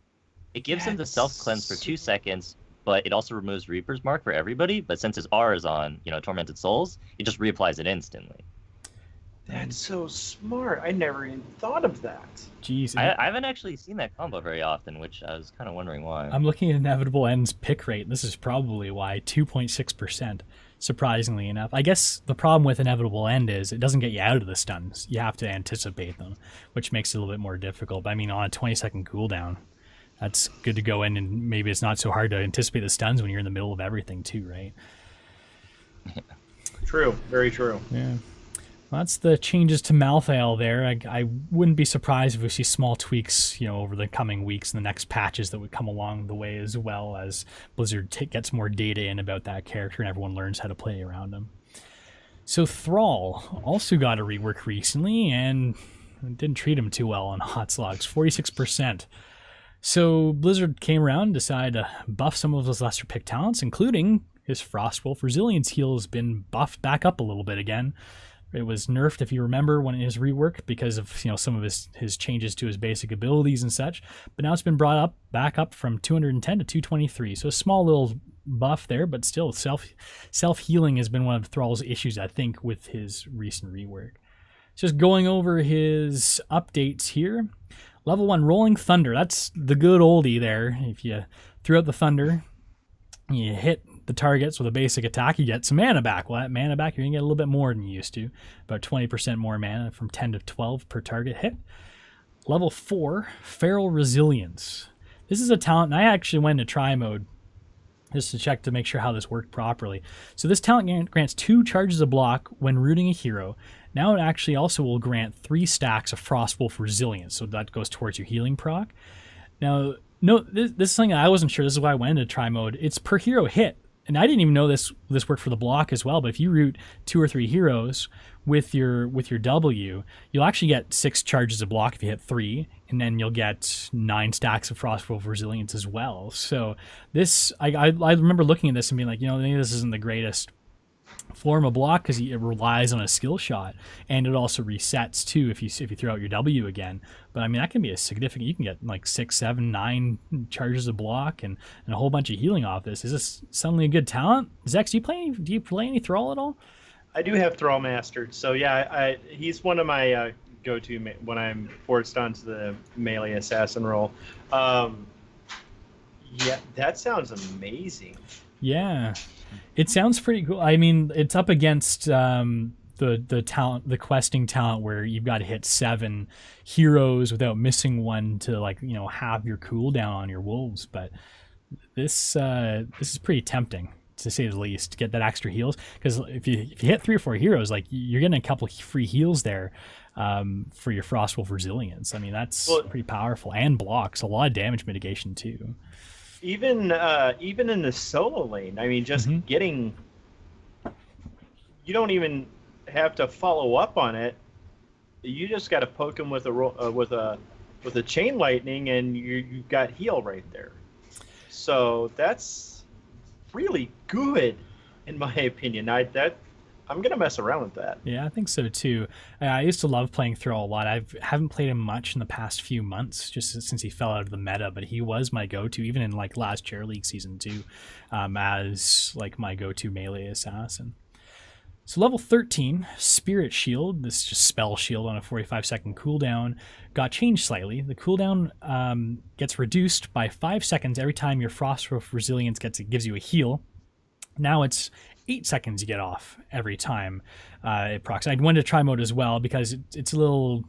gives him the self-cleanse for 2 seconds, but it also removes Reaper's Mark for everybody. But since his R is on, Tormented Souls, it just reapplies it instantly. That's so smart. I never even thought of that. Jeez. I haven't actually seen that combo very often, which I was kind of wondering why. I'm looking at Inevitable End's pick rate. This is probably why, 2.6%, surprisingly enough. I guess the problem with Inevitable End is it doesn't get you out of the stuns. You have to anticipate them, which makes it a little bit more difficult. But I mean, on a 20-second cooldown, that's good to go in, and maybe it's not so hard to anticipate the stuns when you're in the middle of everything too, right? True. Very true. Yeah. Well, that's the changes to Malthael there. I wouldn't be surprised if we see small tweaks, over the coming weeks and the next patches that would come along the way, as well as Blizzard gets more data in about that character and everyone learns how to play around him. So Thrall also got a rework recently and didn't treat him too well on Hot Slugs, 46%. So Blizzard came around and decided to buff some of his lesser pick talents, including his Frostwolf Resilience heal has been buffed back up a little bit again. It was nerfed, if you remember, when in his rework because of some of his changes to his basic abilities and such. But now it's been brought back up from 210 to 223. So a small little buff there, but still self-healing has been one of Thrall's issues, I think, with his recent rework. Just going over his updates here. Level 1, Rolling Thunder. That's the good oldie there. If you threw out the thunder, you hit the targets with a basic attack, you get some mana back. Well, that mana back, you're going to get a little bit more than you used to. About 20% more mana from 10 to 12 per target hit. Level 4, Feral Resilience. This is a talent, and I actually went into try mode just to check to make sure how this worked properly. So this talent grants 2 charges of block when rooting a hero. Now it actually also will grant 3 stacks of Frostwolf Resilience, so that goes towards your healing proc. Now, no, this is something I wasn't sure. This is why I went into try mode. It's per hero hit, and I didn't even know this worked for the block as well. But if you root 2 or 3 heroes with your W, you'll actually get 6 charges of block if you hit 3, and then you'll get 9 stacks of Frostwolf Resilience as well. So this, I remember looking at this and being like, maybe this isn't the greatest form a block because it relies on a skill shot, and it also resets too if you throw out your W again. But I mean, that can be a significant. You can get like 6, 7, 9 charges of block and a whole bunch of healing off this. Is this suddenly a good talent? Zex, do you play any Thrall at all? I do have Thrall mastered, so yeah, he's one of my go-to when I'm forced onto the melee assassin role. Yeah, that sounds amazing. Yeah, it sounds pretty cool. I mean, it's up against the talent, the questing talent, where you've got to hit 7 heroes without missing one to, like, you know, have your cooldown on your wolves. But this is pretty tempting, to say the least, to get that extra heals, because if you hit 3 or 4 heroes, like, you're getting a couple free heals there for your Frostwolf Resilience. I mean, that's pretty powerful, and blocks a lot of damage mitigation too. Even in the solo lane, I mean, just getting, you don't even have to follow up on it. You just got to poke him with a chain lightning, and you've got heal right there. So that's really good, in my opinion. I'm gonna mess around with that. Yeah, I think so too. I used to love playing Thrall a lot. I haven't played him much in the past few months, just since he fell out of the meta. But he was my go-to, even in like last Chair League season 2, as like my go-to melee assassin. So level 13, Spirit Shield. This is just spell shield on a 45-second cooldown. Got changed slightly. The cooldown gets reduced by 5 seconds every time your Frostwolf Resilience gives you a heal. Now it's 8 seconds you get off every time it procs. I went to try mode as well, because it's a little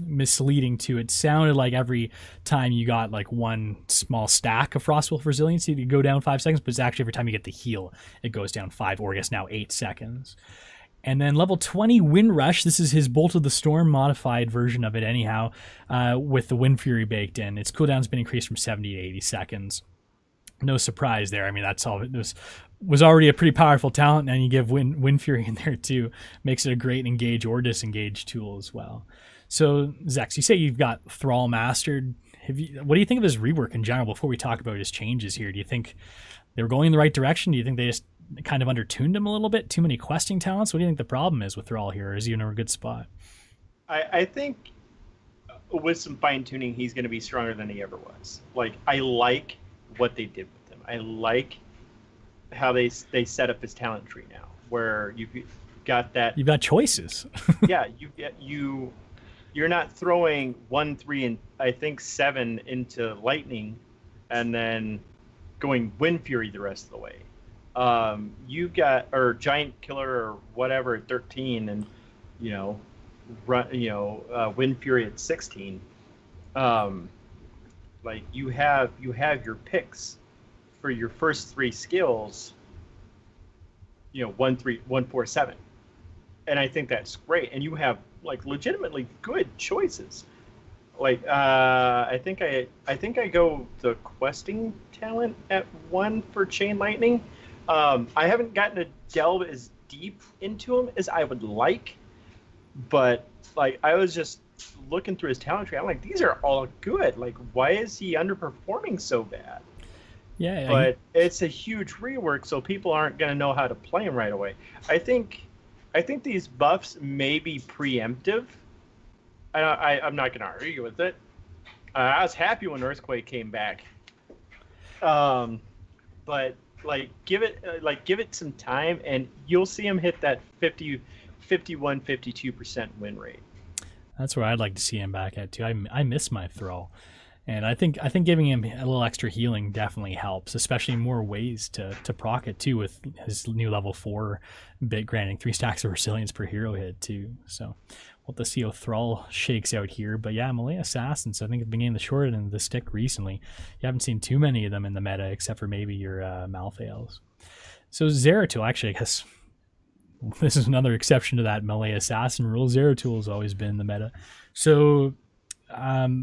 misleading too. It sounded like every time you got like one small stack of Frostwolf Resilience, you go down 5 seconds, but it's actually every time you get the heal, it goes down 5, or I guess now 8 seconds. And then level 20, Wind Rush. This is his Bolt of the Storm modified version of it anyhow, with the Wind Fury baked in. Its cooldown's been increased from 70 to 80 seconds. No surprise there. I mean, that's all. It was already a pretty powerful talent, and you give Wind Fury in there too. Makes it a great engage or disengage tool as well. So, Zex, you say you've got Thrall mastered. What do you think of his rework in general before we talk about his changes here? Do you think they were going in the right direction? Do you think they just kind of undertuned him a little bit? Too many questing talents? What do you think the problem is with Thrall here? Or is he in a good spot? I think with some fine-tuning, he's going to be stronger than he ever was. Like, I like what they did with him. I like how they set up his talent tree now, where you've got that. You've got choices. Yeah, you're not throwing 1, 3, and I think 7 into lightning, and then going Wind Fury the rest of the way. You got, or Giant Killer or whatever at 13, and Wind Fury at 16. Like you have your picks for your first 3 skills. 1, 3, 1, 4, 7, and I think that's great. And you have like legitimately good choices. Like I think I go the questing talent at 1 for Chain Lightning. I haven't gotten to delve as deep into him as I would like, but like I was just looking through his talent tree. I'm like, these are all good. Like, why is he underperforming so bad? Yeah, but it's a huge rework, so people aren't going to know how to play him right away. I think these buffs may be preemptive. I'm not going to argue with it. I was happy when Earthquake came back, but give it some time, and you'll see him hit that 51-52% win rate. That's where I'd like to see him back at too. I miss my Thrall, and I think giving him a little extra healing definitely helps, especially more ways to proc it too, with his new level 4 bit granting 3 stacks of resilience per hero hit too. So we'll have to see how Thrall shakes out here. But yeah, melee assassins, I think, have been getting the short end of the stick recently. You haven't seen too many of them in the meta, except for maybe your Malthaels. So Zeratul, actually, I guess this is another exception to that melee assassin rule. Zeratul has always been in the meta. So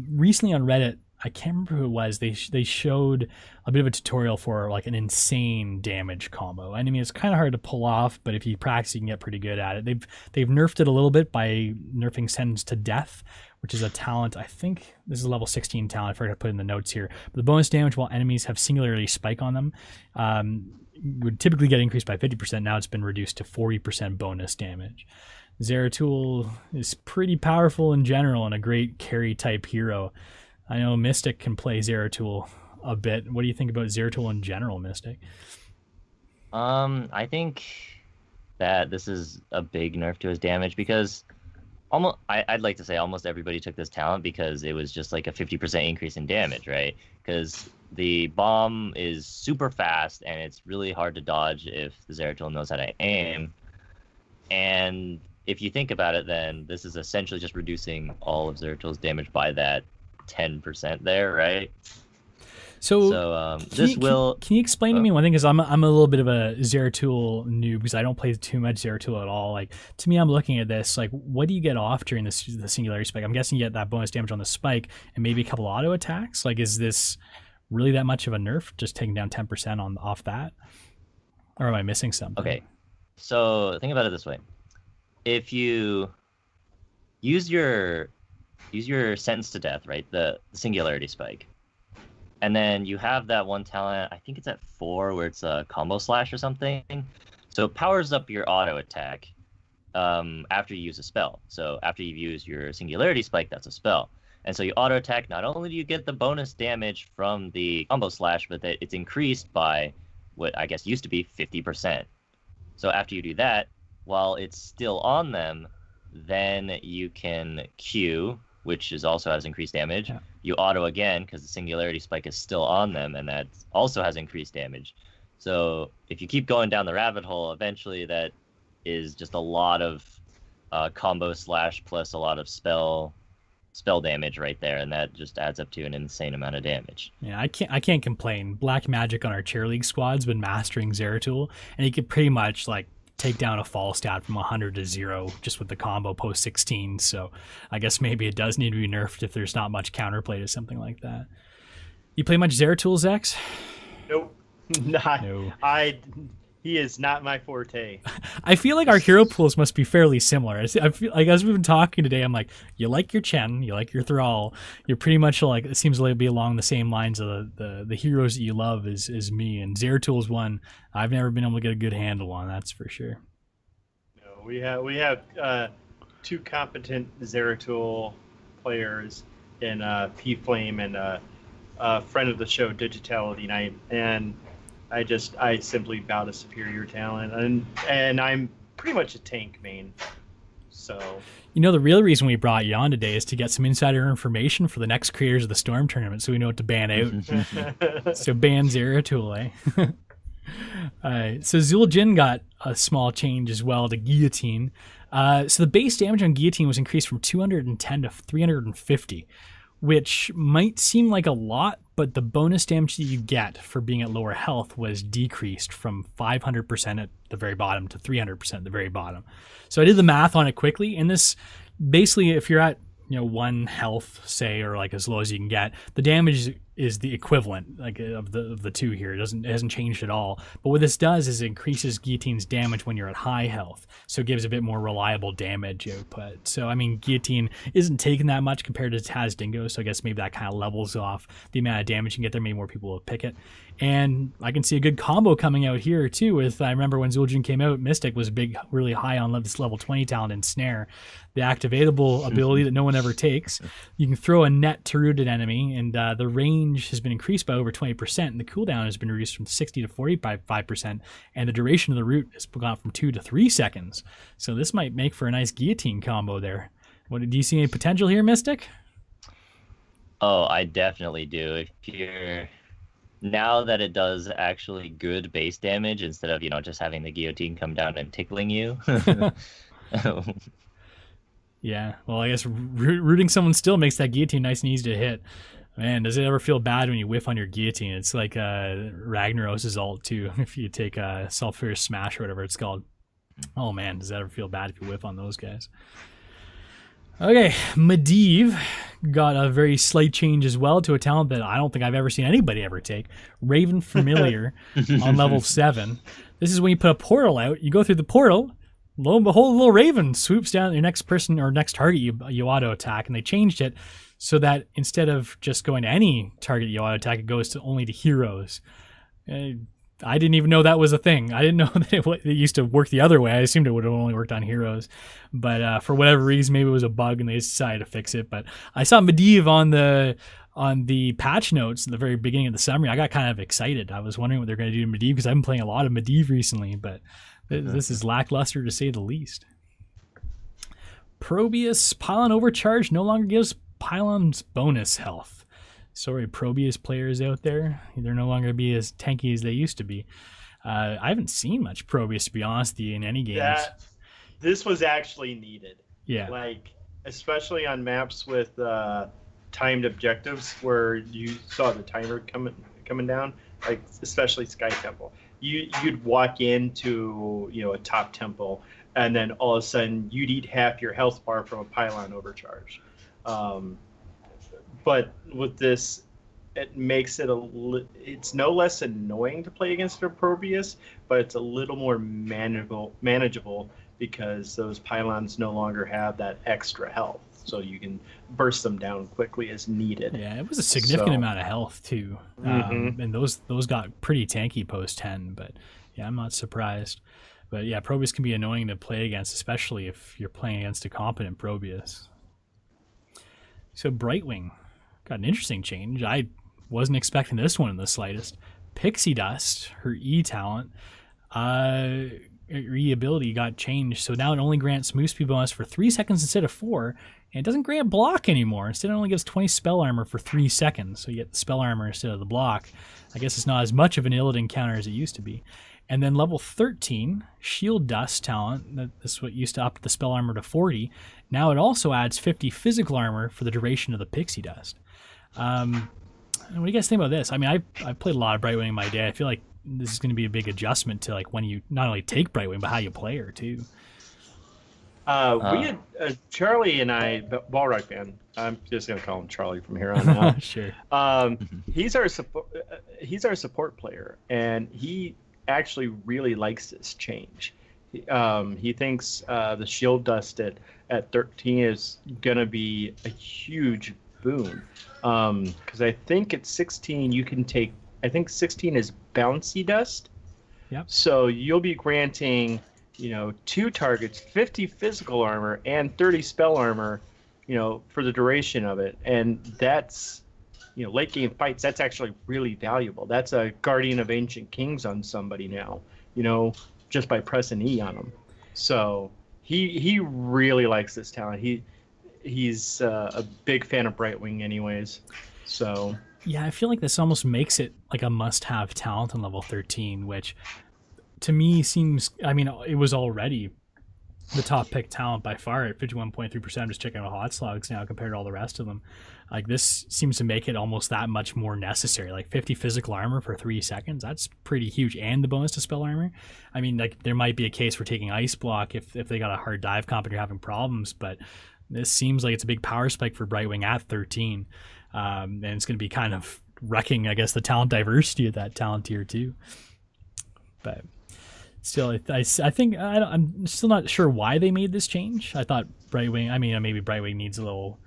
recently on Reddit, I can't remember who it was, they showed a bit of a tutorial for like an insane damage combo. And I mean, it's kind of hard to pull off, but if you practice, you can get pretty good at it. They've nerfed it a little bit by nerfing Sentence to Death, which is a talent. I think this is a level 16 talent. I forgot to put in the notes here. But the bonus damage while enemies have Singularity Spike on them would typically get increased by 50%. Now it's been reduced to 40% bonus damage. Zeratul is pretty powerful in general and a great carry type hero. I know Mystic can play Zeratul a bit. What do you think about Zeratul in general, Mystic? I think that this is a big nerf to his damage because I'd like to say almost everybody took this talent because it was just like a 50% increase in damage, right? Because the bomb is super fast and it's really hard to dodge if the Zeratul knows how to aim. And if you think about it, then this is essentially just reducing all of Zeratul's damage by that 10% there, right? So this will. Can you explain to me one thing? Because I'm a little bit of a Zeratul noob because I don't play too much Zeratul at all. Like to me, I'm looking at this like, what do you get off during the Singularity Spike? I'm guessing you get that bonus damage on the spike and maybe a couple auto attacks. Like, is this really that much of a nerf? Just taking down 10% off that, or am I missing something? Okay, so think about it this way: if you use your Sentence to Death, right, the Singularity Spike. And then you have that one talent, I think it's at 4, where it's a combo slash or something. So it powers up your auto attack after you use a spell. So after you've used your Singularity Spike, that's a spell. And so you auto attack, not only do you get the bonus damage from the combo slash, but that it's increased by what I guess used to be 50%. So after you do that, while it's still on them, then you can Q, which also has increased damage. Yeah. You auto again because the Singularity Spike is still on them, and that also has increased damage. So if you keep going down the rabbit hole, eventually that is just a lot of combo slash plus a lot of spell damage right there, and that just adds up to an insane amount of damage. Yeah, I can't complain. Black Magic on our cheer league squad's been mastering Zeratul, and he could pretty much like take down a fall stat from 100 to 0 just with the combo post 16. So I guess maybe it does need to be nerfed if there's not much counterplay to something like that. You play much Zeratul, Zex? Nope. No. He is not my forte. I feel like our hero pools must be fairly similar. I feel like as we've been talking today, I'm like, you like your Chen, you like your Thrall. You're pretty much like, it seems like be along the same lines of the heroes that you love as me. And Zeratul's one I've never been able to get a good handle on, that's for sure. No, we have 2 competent Zeratul players in P Flame and a friend of the show, Digitality Knight, and I simply bow to superior talent, and I'm pretty much a tank main. So the real reason we brought you on today is to get some insider information for the next creators of the Storm tournament, so we know what to ban out. So ban Zeratul, eh? Alright, so Zul'jin got a small change as well to Guillotine. So the base damage on Guillotine was increased from 210 to 350. Which might seem like a lot, but the bonus damage that you get for being at lower health was decreased from 500% at the very bottom to 300% at the very bottom. So I did the math on it quickly, and this basically, if you're at 1 health, say, or like as low as you can get, the damage is the equivalent like of the 2 here. It hasn't changed at all. But what this does is it increases Guillotine's damage when you're at high health, so it gives a bit more reliable damage output. So I mean, Guillotine isn't taking that much compared to Taz Dingo, so I guess maybe that kind of levels off the amount of damage you can get there. Maybe more people will pick it. And I can see a good combo coming out here too. With, I remember when Zul'jin came out, Mystic was really high on this level 20 talent in Snare, the activatable ability that no one ever takes. You can throw a net to root an enemy, and the range has been increased by over 20%, and the cooldown has been reduced from 60 to 45%, and the duration of the root has gone from 2 to 3 seconds. So this might make for a nice Guillotine combo there. Do you see any potential here, Mystic? Oh, I definitely do. If you're now that it does actually good base damage instead of just having the Guillotine come down and tickling you. Yeah, well, I guess rooting someone still makes that Guillotine nice and easy to hit. Man, does it ever feel bad when you whiff on your Guillotine? It's like Ragnaros' ult too, if you take a Sulfurous Smash or whatever it's called. Oh man, does that ever feel bad if you whiff on those guys? Okay, Medivh got a very slight change as well to a talent that I don't think I've ever seen anybody ever take. Raven Familiar on level 7. This is when you put a portal out, you go through the portal, lo and behold, a little Raven swoops down your next person or next target you auto attack, and they changed it so that instead of just going to any target you auto attack, it goes to only to heroes. I didn't even know that was a thing. I didn't know that it used to work the other way. I assumed it would have only worked on heroes. But for whatever reason, maybe it was a bug and they decided to fix it. But I saw Medivh on the patch notes at the very beginning of the summary. I got kind of excited. I was wondering what they're going to do to Medivh because I've been playing a lot of Medivh recently. But this is lackluster to say the least. Probius Pylon Overcharge no longer gives Pylons bonus health. Sorry, Probius players out there. They're no longer be as tanky as they used to be. I haven't seen much Probius, to be honest, in any games. This was actually needed. Yeah. Like, especially on maps with timed objectives where you saw the timer coming down, like especially Sky Temple. You'd walk into a top temple, and then all of a sudden you'd eat half your health bar from a pylon overcharge. But with this, it makes it it's no less annoying to play against a Probius, but it's a little more manageable because those pylons no longer have that extra health, so you can burst them down quickly as needed. Yeah, it was a significant amount of health too, and those got pretty tanky post 10. But yeah, I'm not surprised. But yeah, Probius can be annoying to play against, especially if you're playing against a competent Probius. So Brightwing got an interesting change. I wasn't expecting this one in the slightest. Pixie Dust, her E talent, her E ability got changed. So now it only grants move speed bonus for 3 seconds instead of 4. And it doesn't grant block anymore. Instead, it only gives 20 spell armor for 3 seconds. So you get the spell armor instead of the block. I guess it's not as much of an Illidan counter as it used to be. And then level 13, Shield Dust talent, this is what used to up the spell armor to 40. Now it also adds 50 physical armor for the duration of the Pixie Dust. What do you guys think about this? I mean, I've played a lot of Brightwing in my day. I feel like this is going to be a big adjustment to like when you not only take Brightwing, but how you play her too. We had Charlie and I, Balrog fan. I'm just gonna call him Charlie from here on out. Sure. He's our support player, and he actually really likes this change. He thinks the Shield Dust at 13 is gonna be a huge boon. Because I think at 16 you can take. I think 16 is Bouncy Dust. Yep. So you'll be granting 2 targets 50 physical armor and 30 spell armor, for the duration of it. And that's, late game fights, that's actually really valuable. That's a Guardian of Ancient Kings on somebody now, just by pressing E on them. So he really likes this talent. He's a big fan of Brightwing anyways. So yeah, I feel like this almost makes it like a must-have talent on level 13, which to me seems, I mean, it was already the top pick talent by far at 51.3%. I'm just checking out hot slogs now compared to all the rest of them. Like, this seems to make it almost that much more necessary. Like 50 physical armor for 3 seconds, that's pretty huge. And the bonus to spell armor. I mean, like, there might be a case for taking ice block if they got a hard dive comp and you're having problems, but this seems like it's a big power spike for Brightwing at 13. And it's going to be kind of wrecking, I guess, the talent diversity of that talent tier too. But still, I think I'm still not sure why they made this change. I thought Brightwing, I mean, maybe Brightwing needs a little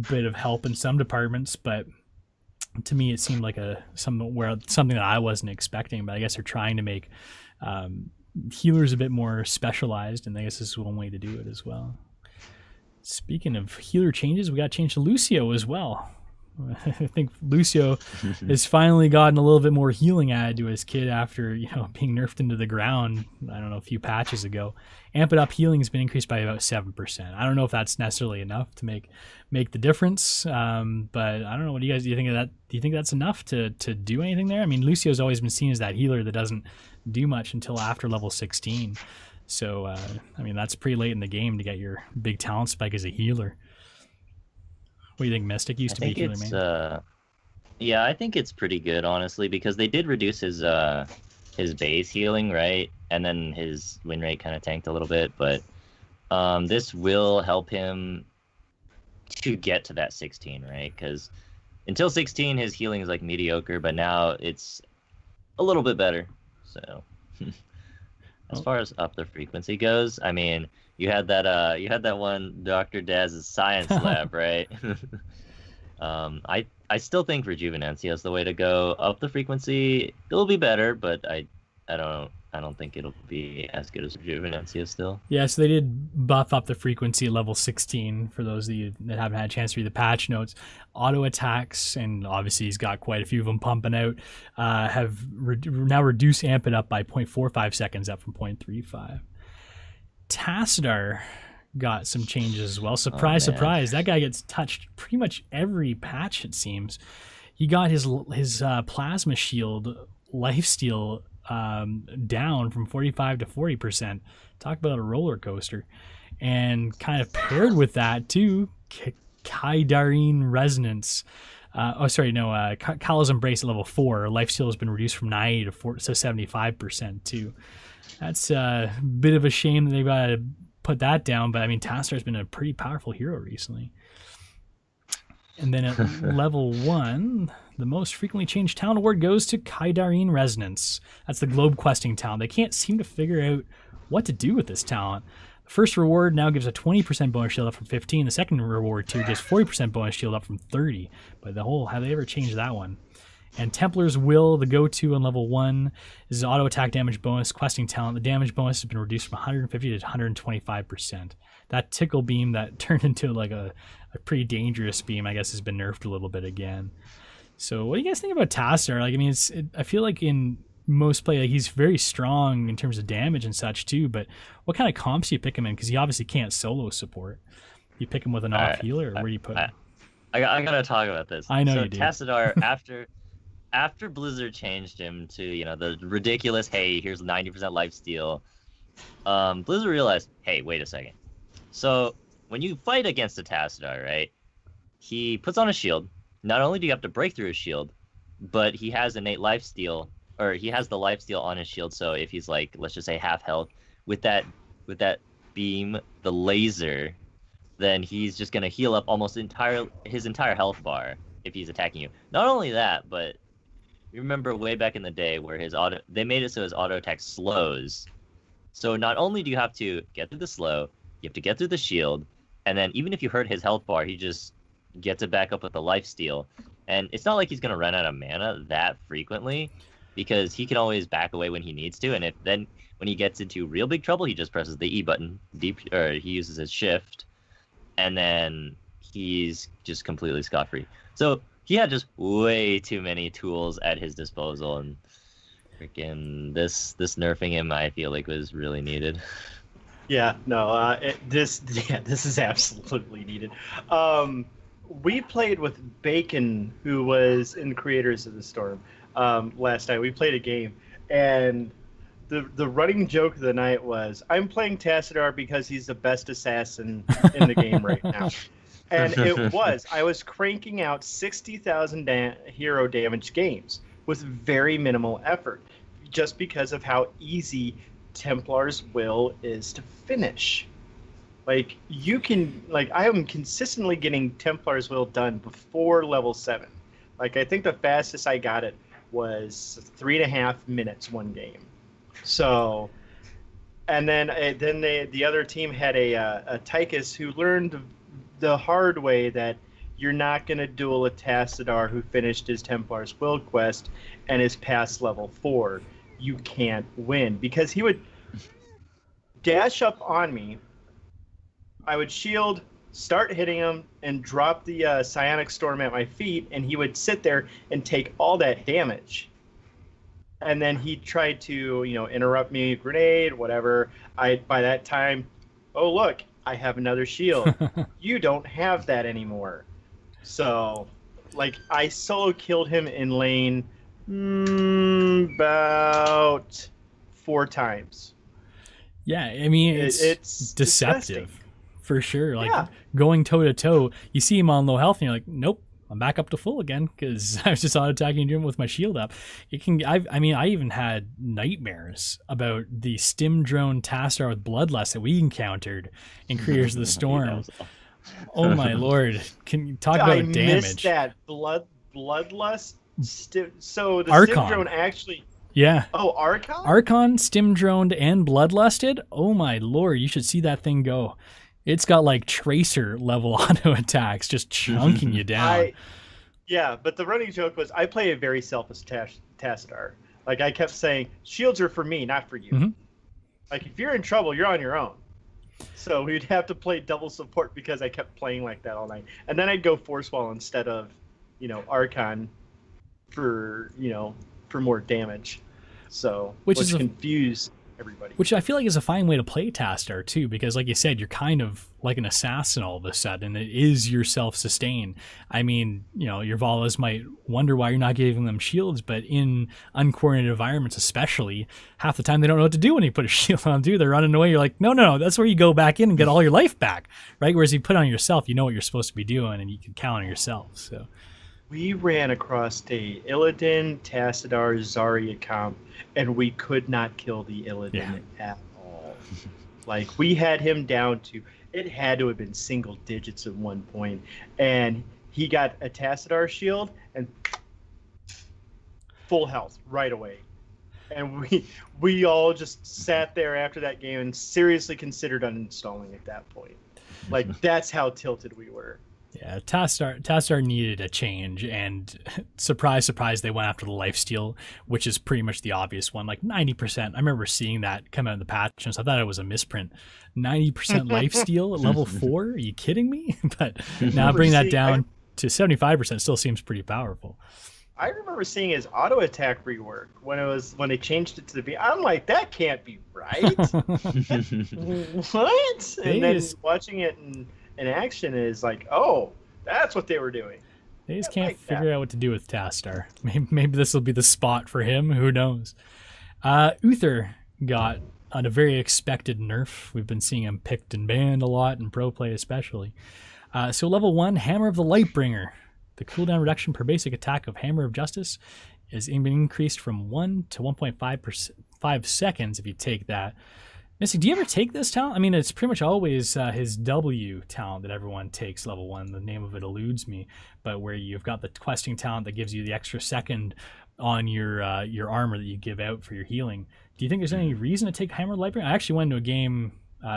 bit of help in some departments, but to me it seemed like something that I wasn't expecting. But I guess they're trying to make healers a bit more specialized, and I guess this is one way to do it as well. Speaking of healer changes, we got changed to Lucio as well. I think Lucio has finally gotten a little bit more healing added to his kit after being nerfed into the ground, I don't know, a few patches ago. Amp It Up healing has been increased by about 7%. I don't know if that's necessarily enough to make the difference, but I don't know. What do you think of that? Do you think that's enough to do anything there? I mean, Lucio's always been seen as that healer that doesn't do much until after level 16. So, I mean, that's pretty late in the game to get your big talent spike as a healer. What do you think, Mystic? Used to be a healer, man. Yeah, I think it's pretty good, honestly, because they did reduce his base healing, right? And then his win rate kind of tanked a little bit, but this will help him to get to that 16, right? Because until 16, his healing is like mediocre, but now it's a little bit better. So As far as up the frequency goes, I mean, you had that one Dr. Daz's science lab, right? I still think Rejuvenancia is the way to go. Up the frequency, it'll be better, but I don't think it'll be as good as Rejuvenancia still. Yeah, so they did buff up the frequency at level 16 for those of you that haven't had a chance to read the patch notes. Auto attacks, and obviously he's got quite a few of them pumping out, have now reduced amp it up by 0.45 seconds, up from 0.35. Tassadar got some changes as well. Surprise, surprise. That guy gets touched pretty much every patch, it seems. He got his plasma shield lifesteal down from 45 to 40%. Talk about a roller coaster. And kind of paired with that too, Kaidarine Resonance. Kyle's Embrace at level 4. Lifesteal has been reduced from 90 to 75% too. That's a bit of a shame that they've got to put that down, but I mean, Tassadar's been a pretty powerful hero recently. And then at level 1, the most frequently changed talent award goes to Kaidarine Resonance. That's the globe questing talent. They can't seem to figure out what to do with this talent. The first reward now gives a 20% bonus shield up from 15. The second reward too gives 40% bonus shield up from 30. But have they ever changed that one? And Templar's Will, the go-to on level 1, is an auto attack damage bonus questing talent. The damage bonus has been reduced from 150 to 125%. That tickle beam that turned into like a pretty dangerous beam, I guess, has been nerfed a little bit again. So what do you guys think about Tassadar? Like, I mean, I feel like in most play, like, he's very strong in terms of damage and such too, but what kind of comps do you pick him in? Because he obviously can't solo support. You pick him with an off healer, or where do you put him? I gotta talk about this. I know so you do. Tassadar, after Blizzard changed him to, the ridiculous, hey, here's 90% lifesteal, Blizzard realized, hey, wait a second. So when you fight against a Tassadar, right, he puts on a shield. Not only do you have to break through his shield, but he has innate lifesteal, or he has the lifesteal on his shield. So if he's like, let's just say half health, with that beam, the laser, then he's just gonna heal up almost his entire health bar if he's attacking you. Not only that, but you remember way back in the day where they made it so his auto attack slows. So not only do you have to get through the slow, you have to get through the shield, and then even if you hurt his health bar, he just gets it back up with the lifesteal. And it's not like he's gonna run out of mana that frequently, because he can always back away when he needs to. And when he gets into real big trouble, he just presses the E button, or he uses his shift, and then he's just completely scot-free. So he had just way too many tools at his disposal, and freaking this nerfing him, I feel like, was really needed. Yeah, no, this is absolutely needed. We played with Bacon, who was in Creators of the Storm, last night. We played a game, and the running joke of the night was, I'm playing Tassadar because he's the best assassin in the game right now. And it was. I was cranking out 60,000 hero damage games with very minimal effort, just because of how easy Templar's Will is to finish. Like, I am consistently getting Templar's Will done before level 7. Like, I think the fastest I got it was 3.5 minutes one game. So, and then the other team had a Tychus who learned the hard way that you're not going to duel a Tassadar who finished his Templar's Will quest and is past level 4. You can't win, because he would dash up on me. I would shield, start hitting him, and drop the Psionic Storm at my feet, and he would sit there and take all that damage. And then he tried to, interrupt me, grenade, whatever. By that time, oh look, I have another shield. You don't have that anymore. So, I solo killed him in lane about 4 times. Yeah, I mean, it's deceptive. Disgusting. For sure. Going toe-to-toe, you see him on low health, and you're like, nope, I'm back up to full again, because I was just auto-attacking him with my shield up. I even had nightmares about the stim drone Tassadar with Bloodlust that we encountered in Creators of the Storm. Oh my lord. Can you talk about damage? I missed that. Bloodlust? So the Archon. stim drone actually... Yeah. Oh, Archon? Archon, Stim Droned, and Bloodlusted. Oh my lord, you should see that thing go. It's got like Tracer level auto attacks, just chunking you down. Yeah, but the running joke was I play a very selfish Tassadar. Like I kept saying, shields are for me, not for you. Mm-hmm. Like if you're in trouble, you're on your own. So we'd have to play double support because I kept playing like that all night. And then I'd go Force Wall instead of, Archon for more damage. So which confused everybody. Which I feel like is a fine way to play Tassadar too, because like you said, you're kind of like an assassin all of a sudden. It is your self-sustain. I mean, your Valas might wonder why you're not giving them shields, but in uncoordinated environments especially, half the time they don't know what to do when you put a shield on them. They're running away. You're like, no, that's where you go back in and get all your life back, right? Whereas you put on yourself, you know what you're supposed to be doing and you can count on yourself. So we ran across a Illidan, Tassadar, Zarya comp, and we could not kill the Illidan at all. Like, we had him down to, it had to have been single digits at one point, and he got a Tassadar shield, and full health right away. And we all just sat there after that game and seriously considered uninstalling at that point. Like, that's how tilted we were. Yeah, Tassadar needed a change, and surprise, surprise, they went after the lifesteal, which is pretty much the obvious one. Like 90%. I remember seeing that come out in the patch, and so I thought it was a misprint. 90% lifesteal at level 4? Are you kidding me? But now bring that down to 75% still seems pretty powerful. I remember seeing his auto attack rework when they changed it to the B. I'm like, that can't be right. What? And then watching it in action is like, oh, that's what they were doing. They just can't figure out what to do with Tassadar. Maybe this will be the spot for him. Who knows? Uther got on a very expected nerf. We've been seeing him picked and banned a lot in pro play especially. So level 1, Hammer of the Lightbringer. The cooldown reduction per basic attack of Hammer of Justice is increased from 1 to 1.5 seconds if you take that. Missy, do you ever take this talent? I mean, it's pretty much always his W talent that everyone takes level 1. The name of it eludes me, but where you've got the questing talent that gives you the extra second on your armor that you give out for your healing. Do you think there's any reason to take Hammer of the Lightbringer? I actually went into a game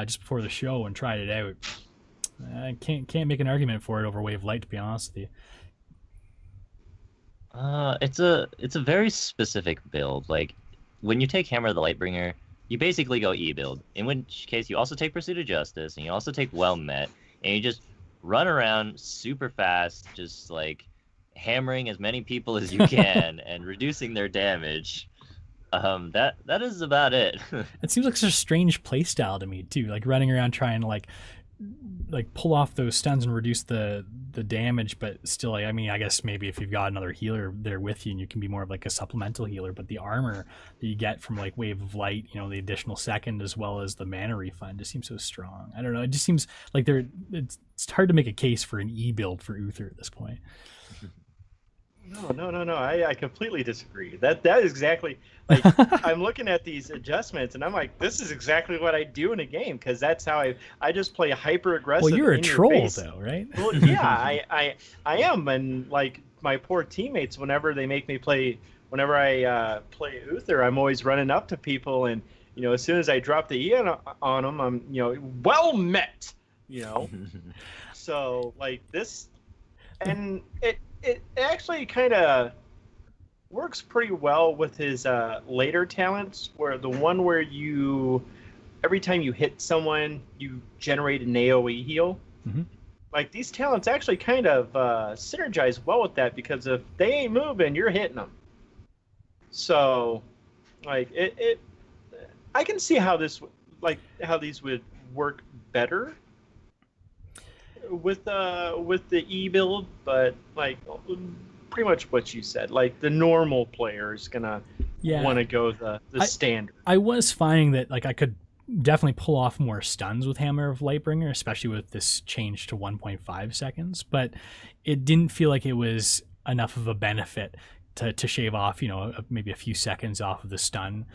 just before the show and tried it out. I can't make an argument for it over Wave Light, to be honest with you. It's a very specific build. Like when you take Hammer of the Lightbringer, you basically go E build, in which case you also take Pursuit of Justice, and you also take Well Met, and you just run around super fast, just like hammering as many people as you can and reducing their damage. That is about it. It seems like such a strange playstyle to me too, like running around trying to like pull off those stuns and reduce the damage, but still, I mean, I guess maybe if you've got another healer there with you and you can be more of like a supplemental healer, but the armor that you get from like Wave of Light, the additional second as well as the mana refund just seems so strong. I don't know, it just seems like it's hard to make a case for an E build for Uther at this point. No. I completely disagree. That is exactly, like, I'm looking at these adjustments and I'm like, this is exactly what I do in a game, because that's how I just play hyper aggressive. Well, you're a troll though, right? Well, yeah, I am, and like my poor teammates, whenever they make me play, whenever I play Uther, I'm always running up to people, and as soon as I drop the E on them, I'm well met, so like this, and it actually kind of works pretty well with his later talents, where the one where every time you hit someone, you generate an AoE heal. Mm-hmm. Like, these talents actually kind of synergize well with that, because if they ain't moving, you're hitting them. So, like, I can see how these would work better with the E build, but like pretty much what you said, like the normal player is gonna want to go the standard. I was finding that like I could definitely pull off more stuns with Hammer of Lightbringer, especially with this change to 1.5 seconds, but it didn't feel like it was enough of a benefit to shave off, maybe a few seconds off of the stun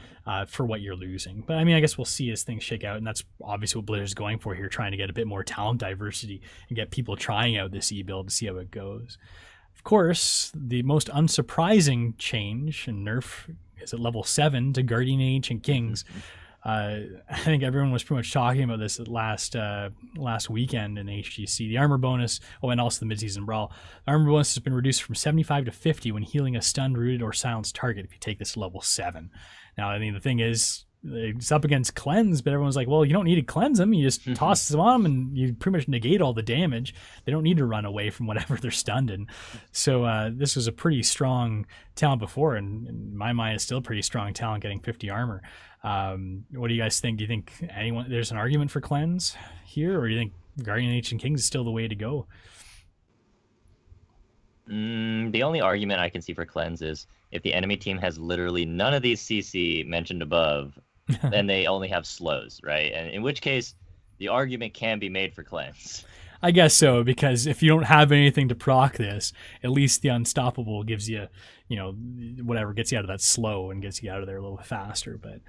for what you're losing. But I mean, I guess we'll see as things shake out, and that's obviously what Blizzard's going for here, trying to get a bit more talent diversity and get people trying out this E-build to see how it goes. Of course, the most unsurprising change and nerf is at level 7 to Guardian Ancient Kings. I think everyone was pretty much talking about this last weekend in HGC. The armor bonus, and also the midseason brawl. The armor bonus has been reduced from 75 to 50 when healing a stunned, rooted, or silenced target if you take this level 7. Now, I mean, the thing is, it's up against cleanse, but everyone's like, well, you don't need to cleanse them. You just toss them on them and you pretty much negate all the damage. They don't need to run away from whatever they're stunned in. So this was a pretty strong talent before, and in my mind, it's still a pretty strong talent getting 50 armor. What do you guys think? Do you think there's an argument for cleanse here, or do you think Guardian Ancient Kings is still the way to go? The only argument I can see for cleanse is if the enemy team has literally none of these CC mentioned above, then they only have slows, right? And in which case, the argument can be made for cleanse. I guess so, because if you don't have anything to proc this, at least the Unstoppable gives you, whatever, gets you out of that slow and gets you out of there a little bit faster. But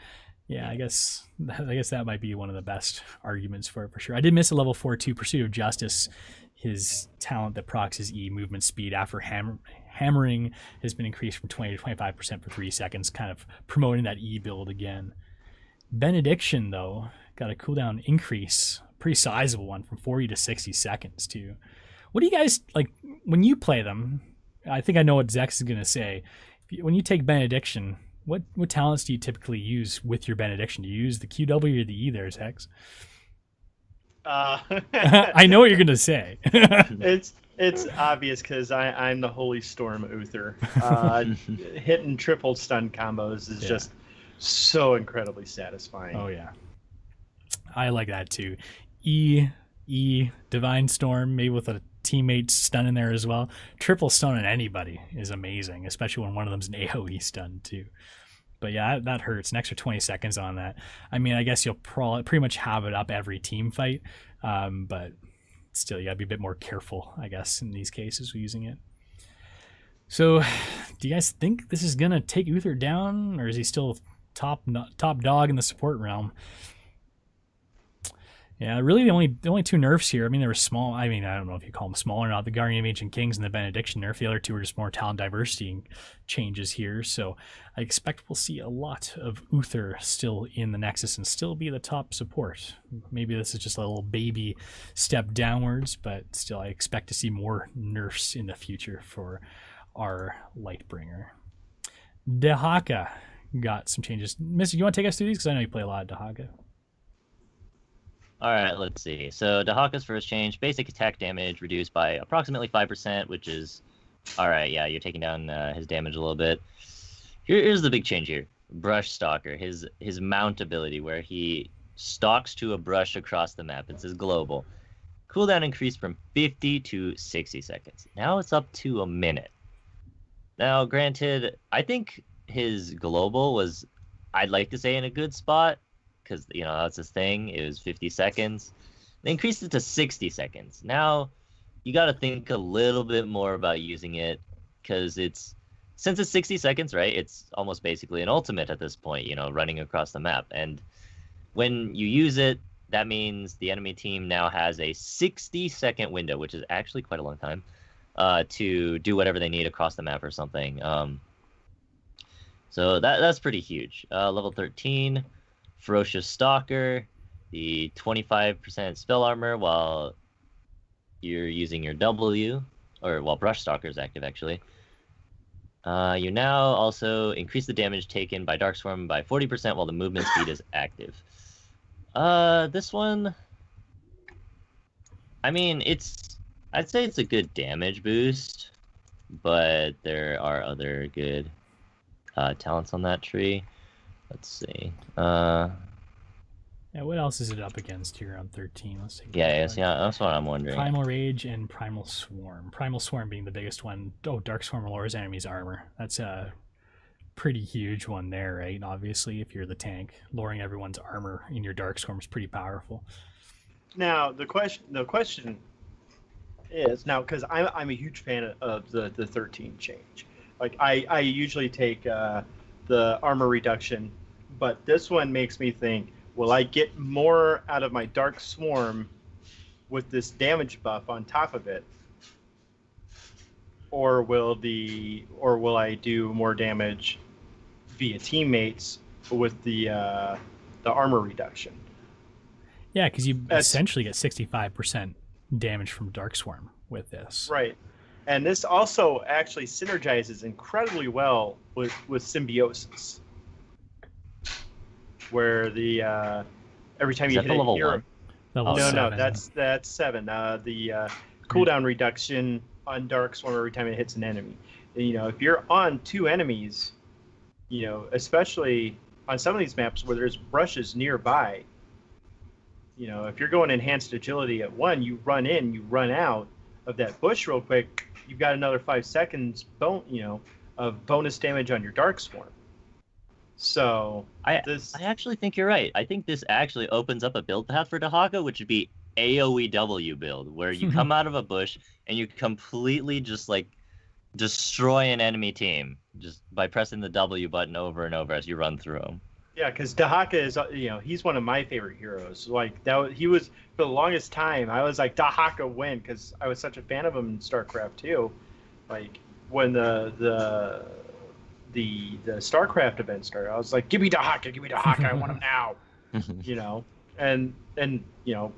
yeah, I guess that might be one of the best arguments for it, for sure. I did miss a level 4-2 Pursuit of Justice. His talent that procs his E movement speed after hammering has been increased from 20 to 25% for 3 seconds, kind of promoting that E build again. Benediction, though, got a cooldown increase, pretty sizable one, from 40 to 60 seconds too. What do you guys like when you play them? I think I know what Zex is going to say. When you take Benediction, what talents do you typically use with your Benediction? Do you use the QW or the E there, Zex? I know what you're going to say. It's obvious because I'm the Holy Storm Uther. Hitting triple stun combos is just so incredibly satisfying. Oh yeah, I like that too. E Divine Storm, maybe with a teammate stun in there as well. Triple stun on anybody is amazing, especially when one of them's an AoE stun too. But yeah, that hurts. An extra 20 seconds on that. I mean, I guess you'll pretty much have it up every team fight, but still, you gotta be a bit more careful, I guess, in these cases with using it. So, do you guys think this is gonna take Uther down, or is he still top dog in the support realm? Yeah, really the only two nerfs here. I mean, they were small. I mean, I don't know if you call them small or not. The Guardian of Ancient Kings and the Benediction nerf. The other two are just more talent diversity changes here. So I expect we'll see a lot of Uther still in the Nexus and still be the top support. Maybe this is just a little baby step downwards, but still I expect to see more nerfs in the future for our Lightbringer. Dehaka got some changes. Missy, you want to take us through these? Because I know you play a lot of Dehaka. All right, let's see. So Dehaka's first change, basic attack damage reduced by approximately 5%, which is, all right, yeah, you're taking down his damage a little bit. Here's the big change here. Brush Stalker, his mount ability where he stalks to a brush across the map. It's his global. Cooldown increased from 50 to 60 seconds. Now it's up to a minute. Now, granted, I think his global was, I'd like to say, in a good spot, because that's his thing. It was 50 seconds. They increased it to 60 seconds. Now you got to think a little bit more about using it, because since it's 60 seconds, right? It's almost basically an ultimate at this point, running across the map. And when you use it, that means the enemy team now has a 60-second window, which is actually quite a long time, to do whatever they need across the map or something. So that's pretty huge. Level 13. Ferocious Stalker, the 25% spell armor while you're using your W, or while Brush Stalker is active, actually. You now also increase the damage taken by Darkstorm by 40% while the movement speed is active. This one, I mean, I'd say it's a good damage boost, but there are other good talents on that tree. Let's see. Yeah, what else is it up against here on 13? Let's take that's what I'm wondering. Primal Rage and Primal Swarm. Primal Swarm being the biggest one. Oh, Darkstorm lowers enemies' armor. That's a pretty huge one there, right? Obviously, if you're the tank, lowering everyone's armor in your Darkstorm is pretty powerful. Now, the question is, now, because I'm a huge fan of the 13 change. Like, I usually take the armor reduction, but this one makes me think, will I get more out of my Dark Swarm with this damage buff on top of it, or will I do more damage via teammates with the armor reduction. Yeah, because you essentially get 65% damage from Dark Swarm with this. Right. And this also actually synergizes incredibly well with Symbiosis. Where the every time you hit a level hero... 1? Level No, 7. that's 7. The cooldown reduction on Dark Swarm every time it hits an enemy. And, if you're on 2 enemies, especially on some of these maps where there's brushes nearby, if you're going enhanced agility at 1, you run in, you run out of that bush real quick, you've got another 5 seconds of bonus damage on your Dark Swarm. So I actually think you're right. I think this actually opens up a build path for Dahaka, which would be AoEW build, where you come out of a bush and you completely just like destroy an enemy team just by pressing the W button over and over as you run through them. Yeah, because Dahaka is, he's one of my favorite heroes. Like he was for the longest time. I was like, Dahaka win, because I was such a fan of him in StarCraft 2. Like when the StarCraft event started, I was like, give me Dahaka, I want him now. And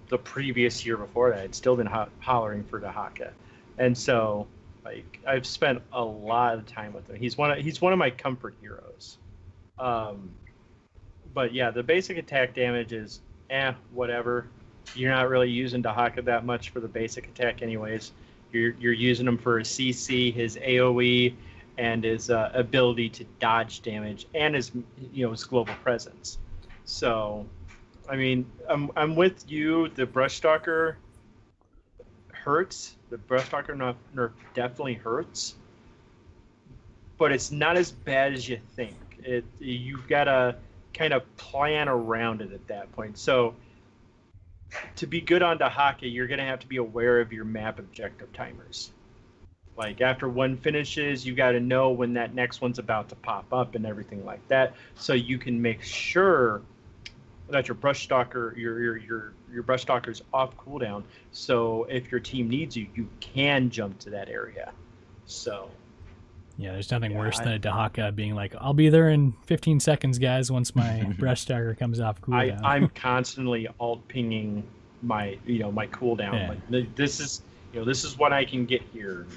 the previous year before that, I'd still been hollering for Dahaka, and so like I've spent a lot of time with him. He's one of my comfort heroes. But yeah, the basic attack damage is whatever. You're not really using Dahaka that much for the basic attack, anyways. You're using him for his CC, his AOE, and his ability to dodge damage, and his global presence. So, I mean, I'm with you. The Brushstalker hurts. The Brushstalker nerf definitely hurts, but it's not as bad as you think. You've got to kind of plan around it at that point. So, to be good on Dahaka, you're going to have to be aware of your map objective timers. Like after one finishes, you got to know when that next one's about to pop up and everything like that, so you can make sure that your Brushstalker, your Brushstalker's off cooldown. So if your team needs you, you can jump to that area. So yeah, there's nothing worse than a Dahaka being like, I'll be there in 15 seconds, guys, once my Brushstalker comes off cooldown. I'm constantly alt pinging my my cooldown. Yeah. Like this is what I can get here,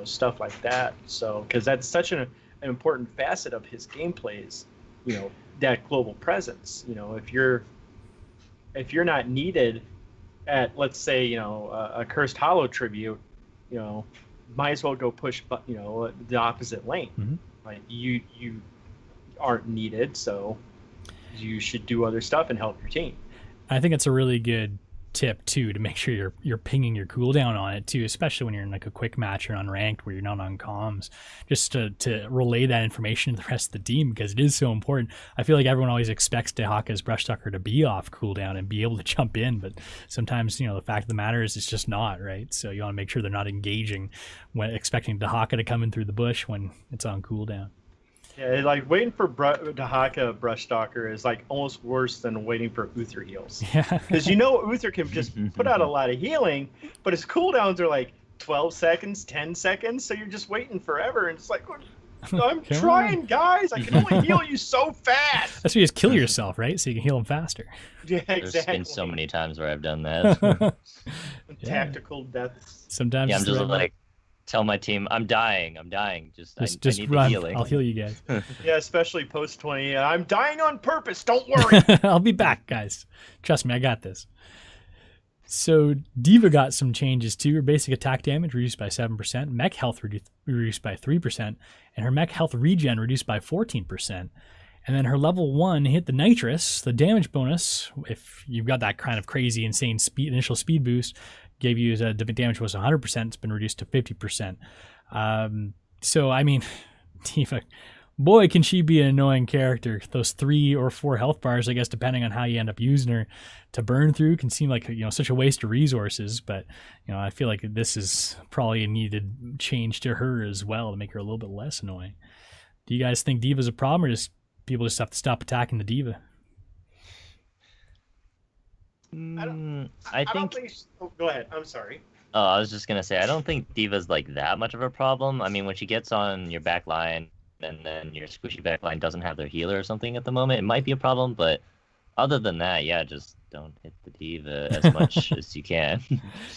stuff like that. So, because that's such an important facet of his gameplay is, that global presence. If you're not needed at, let's say, a Cursed Hollow tribute, might as well go push, the opposite lane. Mm-hmm. Like you aren't needed, so you should do other stuff and help your team. I think it's a really good tip too, to make sure you're pinging your cooldown on it too, especially when you're in like a quick match or unranked where you're not on comms, just to relay that information to the rest of the team, because it is so important. I feel like everyone always expects Dahaka's Brushstalker to be off cooldown and be able to jump in, but sometimes the fact of the matter is it's just not, right? So you want to make sure they're not engaging when expecting Dahaka to come in through the bush when it's on cooldown. Yeah, like waiting for Dahaka Brushstalker is like almost worse than waiting for Uther heals. Yeah. Because Uther can just put out a lot of healing, but his cooldowns are like 12 seconds, 10 seconds, so you're just waiting forever, and it's like, I'm trying, guys. I can only heal you so fast. That's why you just kill yourself, right? So you can heal them faster. Yeah, exactly. There's been so many times where I've done that. Tactical deaths. Sometimes I'm just like, tell my team, I'm dying. Just I need run. the healing. I'll heal you guys. Yeah, especially post 20. I'm dying on purpose. Don't worry. I'll be back, guys. Trust me, I got this. So D.Va got some changes too. Her basic attack damage reduced by 7%, mech health reduced by 3%, and her mech health regen reduced by 14%. And then her level 1 hit the nitrous, the damage bonus. If you've got that kind of crazy, insane initial speed boost, gave you the damage was 100%. It's been reduced to 50%. So I mean, D.Va, boy, can she be an annoying character. Those 3 or 4 health bars, I guess, depending on how you end up using her, to burn through can seem like such a waste of resources. But I feel like this is probably a needed change to her as well to make her a little bit less annoying. Do you guys think D.Va's a problem, or just people just have to stop attacking the D.Va? I don't think. Go ahead. I'm sorry. Oh, I was just gonna say, I don't think D.Va's like that much of a problem. I mean, when she gets on your back line and then your squishy backline doesn't have their healer or something at the moment, it might be a problem. But other than that, yeah, just don't hit the diva as much as you can.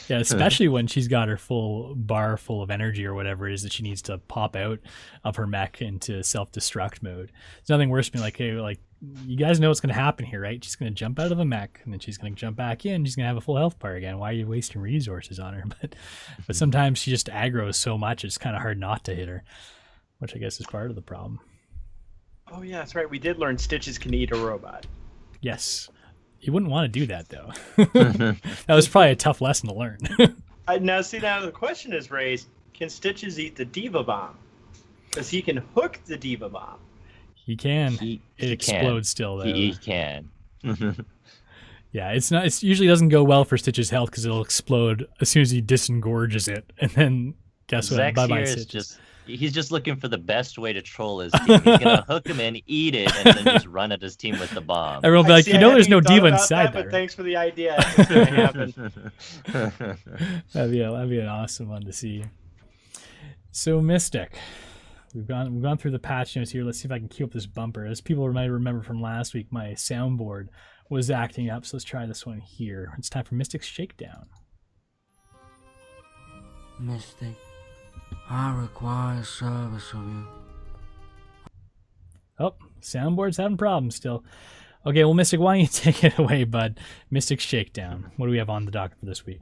Yeah, especially when she's got her full bar full of energy or whatever it is that she needs to pop out of her mech into self-destruct mode. There's nothing worse than like, hey, like, you guys know what's going to happen here, right? She's going to jump out of the mech, and then she's going to jump back in. She's going to have a full health bar again. Why are you wasting resources on her? But sometimes she just aggroes so much, it's kind of hard not to hit her, which I guess is part of the problem. Oh yeah, that's right. We did learn Stitches can eat a robot. Yes. You wouldn't want to do that, though. That was probably a tough lesson to learn. Now the question is raised, can Stitches eat the Diva Bomb? Because he can hook the Diva Bomb. He can. He explodes still, though. He can. Yeah, it usually doesn't go well for Stitch's health because it'll explode as soon as he disengorges it. And then, guess what? Bye-bye, Stitches. He's just looking for the best way to troll his team. He's gonna hook him in, eat it, and then just run at his team with the bomb. Everyone will be like, there's no diva inside that. But right? thanks for the idea. It's gonna happen. That'd be an awesome one to see. So Mystic, we've gone through the patch notes here. Let's see if I can keep up this bumper. As people might remember from last week, my soundboard was acting up. So let's try this one here. It's time for Mystic's Shakedown. Mystic, I require service of you. Oh, soundboard's having problems still. Okay, well, Mystic, why don't you take it away, bud? Mystic's Shakedown. What do we have on the docket for this week?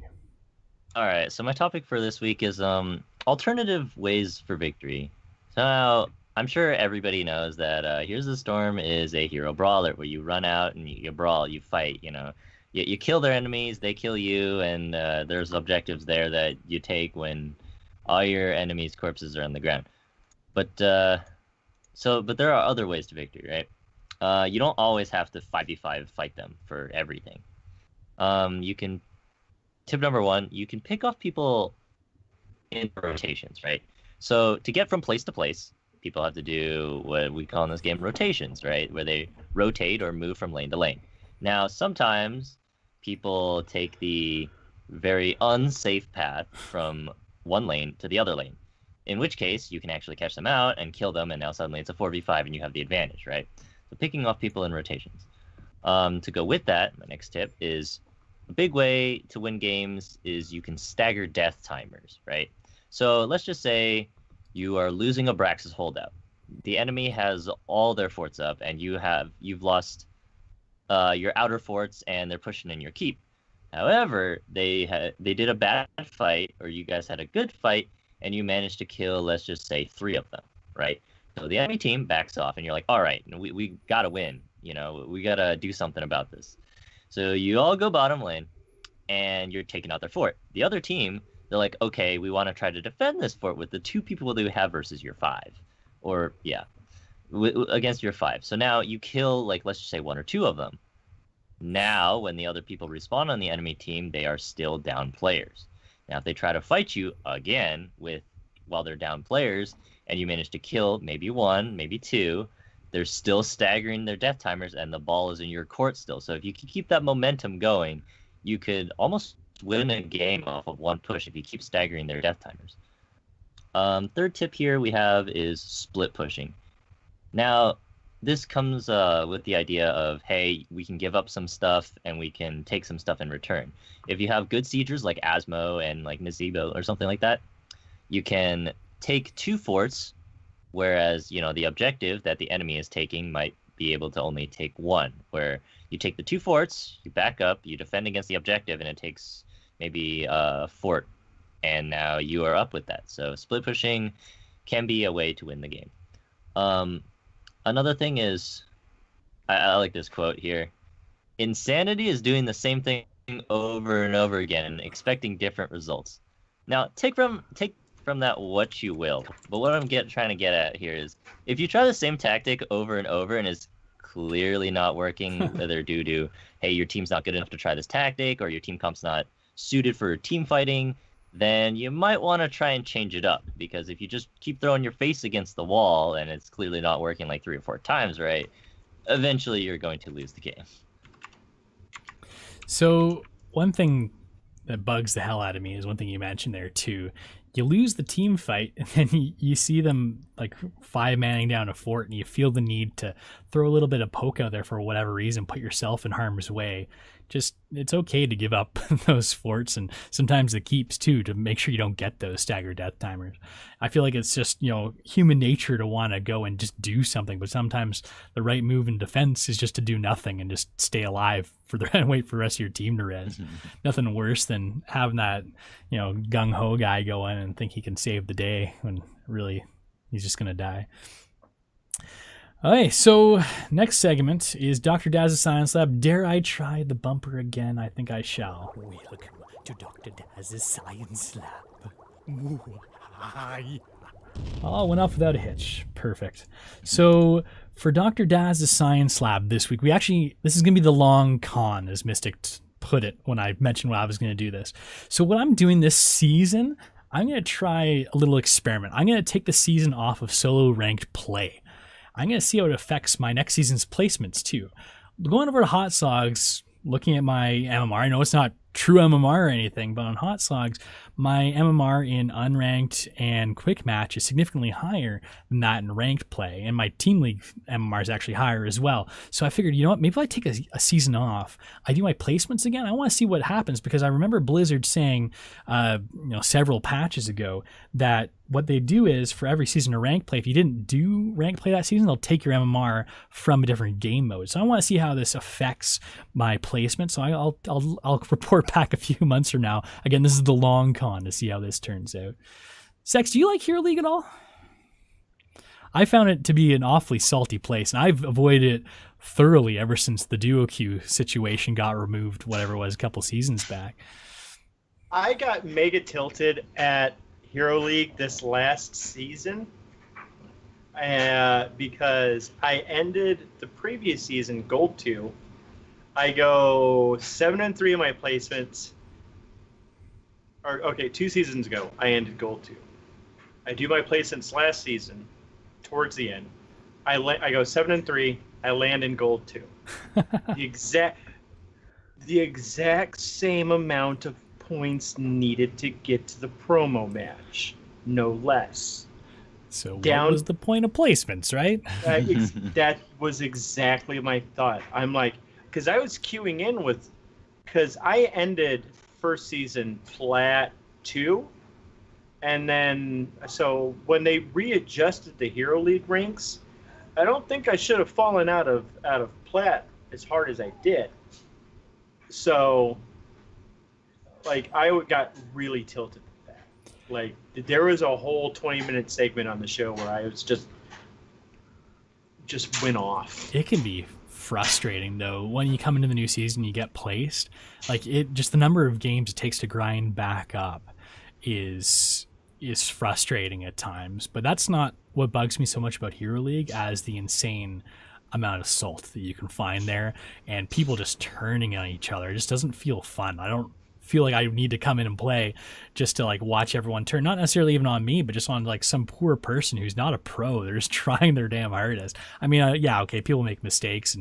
All right, so my topic for this week is alternative ways for victory. So now, I'm sure everybody knows that Heroes of the Storm is a hero brawler where you run out and you brawl, you fight, You kill their enemies, they kill you, and there's objectives there that you take when all your enemies' corpses are on the ground. But there are other ways to victory, right? You don't always have to 5v5 fight them for everything. Tip number one, you can pick off people in rotations, right? So to get from place to place, people have to do what we call in this game rotations, right? Where they rotate or move from lane to lane. Now, sometimes people take the very unsafe path from one lane to the other lane, in which case you can actually catch them out and kill them, and now suddenly it's a 4v5 and you have the advantage, right? So picking off people in rotations. To go with that, my next tip is a big way to win games is you can stagger death timers, right? So let's just say you are losing a Brax's holdout. The enemy has all their forts up, and you've lost your outer forts, and they're pushing in your keep. However, they did a bad fight, or you guys had a good fight, and you managed to kill, let's just say, 3 of them, right? So the enemy team backs off, and you're like, all right, we gotta win. We gotta do something about this. So you all go bottom lane, and you're taking out their fort. The other team, they're like, okay, we want to try to defend this fort with the 2 people that we have versus your 5, or against your 5. So now you kill, like, let's just say 1 or 2 of them. Now, when the other people respawn on the enemy team, they are still down players. Now, if they try to fight you again while they're down players, and you manage to kill maybe 1, maybe 2, they're still staggering their death timers, and the ball is in your court still. So if you can keep that momentum going, you could almost win a game off of 1 push if you keep staggering their death timers. Third tip here we have is split pushing. Now, this comes with the idea of, hey, we can give up some stuff and we can take some stuff in return. If you have good siegers like Asmo and like Nazeebo or something like that, you can take 2 forts, whereas, the objective that the enemy is taking might be able to only take 1, where you take the 2 forts, you back up, you defend against the objective, and it takes maybe a fort, and now you are up with that. So split pushing can be a way to win the game. Another thing is, I like this quote here. Insanity is doing the same thing over and over again and expecting different results. Now, take from that what you will. But what I'm trying to get at here is, if you try the same tactic over and over and it's clearly not working, whether due to, hey, your team's not good enough to try this tactic, or your team comp's not suited for team fighting, then you might want to try and change it up. Because if you just keep throwing your face against the wall and it's clearly not working like 3 or 4 times, right, eventually you're going to lose the game. So one thing that bugs the hell out of me is one thing you mentioned there too. you lose the team fight, and then you see them like 5-manning down a fort, and you feel the need to throw a little bit of poke out there for whatever reason, put yourself in harm's way. Just, it's okay to give up those forts and sometimes the keeps too, to make sure you don't get those staggered death timers. I feel like it's just, human nature to want to go and just do something, but sometimes the right move in defense is just to do nothing and just stay alive and wait for the rest of your team to res. Nothing worse than having that, gung-ho guy go in and think he can save the day when really he's just going to die. Okay, so next segment is Dr. Daz's Science Lab. Dare I try the bumper again? I think I shall. Welcome to Dr. Daz's Science Lab. Oh, went off without a hitch. Perfect. So for Dr. Daz's Science Lab this week, this is going to be the long con, as Mystic put it when I mentioned I was going to do this. So what I'm doing this season, I'm going to try a little experiment. I'm going to take the season off of solo ranked play. I'm going to see how it affects my next season's placements too. Going over to Hot Sogs, looking at my MMR, I know it's not true MMR or anything, but on Hot Sogs, my MMR in unranked and quick match is significantly higher than that in ranked play, and my team league MMR is actually higher as well. So I figured, maybe if I take a season off, I do my placements again. I want to see what happens, because I remember Blizzard saying, several patches ago that what they do is for every season of rank play, if you didn't do rank play that season, they'll take your MMR from a different game mode. So I want to see how this affects my placement. So I'll report back a few months from now. Again, this is the long con to see how this turns out. Sex, do you like Hero League at all? I found it to be an awfully salty place, and I've avoided it thoroughly ever since the duo queue situation got removed, whatever it was, a couple seasons back. I got mega tilted at Hero League this last season because I ended the previous season Gold 2. I go 7-3 in my placements. 2 seasons ago, I ended Gold 2. I do my placements last season, towards the end. I go 7-3. I land in Gold 2. the exact same amount of points needed to get to the promo match, no less. So what was the point of placements, right? That was exactly my thought. I'm like, because I was queuing in because I ended first season plat 2, and then so when they readjusted the Hero League ranks, I don't think I should have fallen out of plat as hard as I did. So I got really tilted with that. Like, there was a whole 20-minute segment on the show where I was just went off. It can be frustrating though when you come into the new season, you get placed. Just the number of games it takes to grind back up is frustrating at times. But that's not what bugs me so much about Hero League as the insane amount of salt that you can find there, and people just turning on each other. It just doesn't feel fun. I don't feel like I need to come in and play just to watch everyone turn, not necessarily even on me, but just on some poor person who's not a pro. They're just trying their damn hardest. I mean, people make mistakes,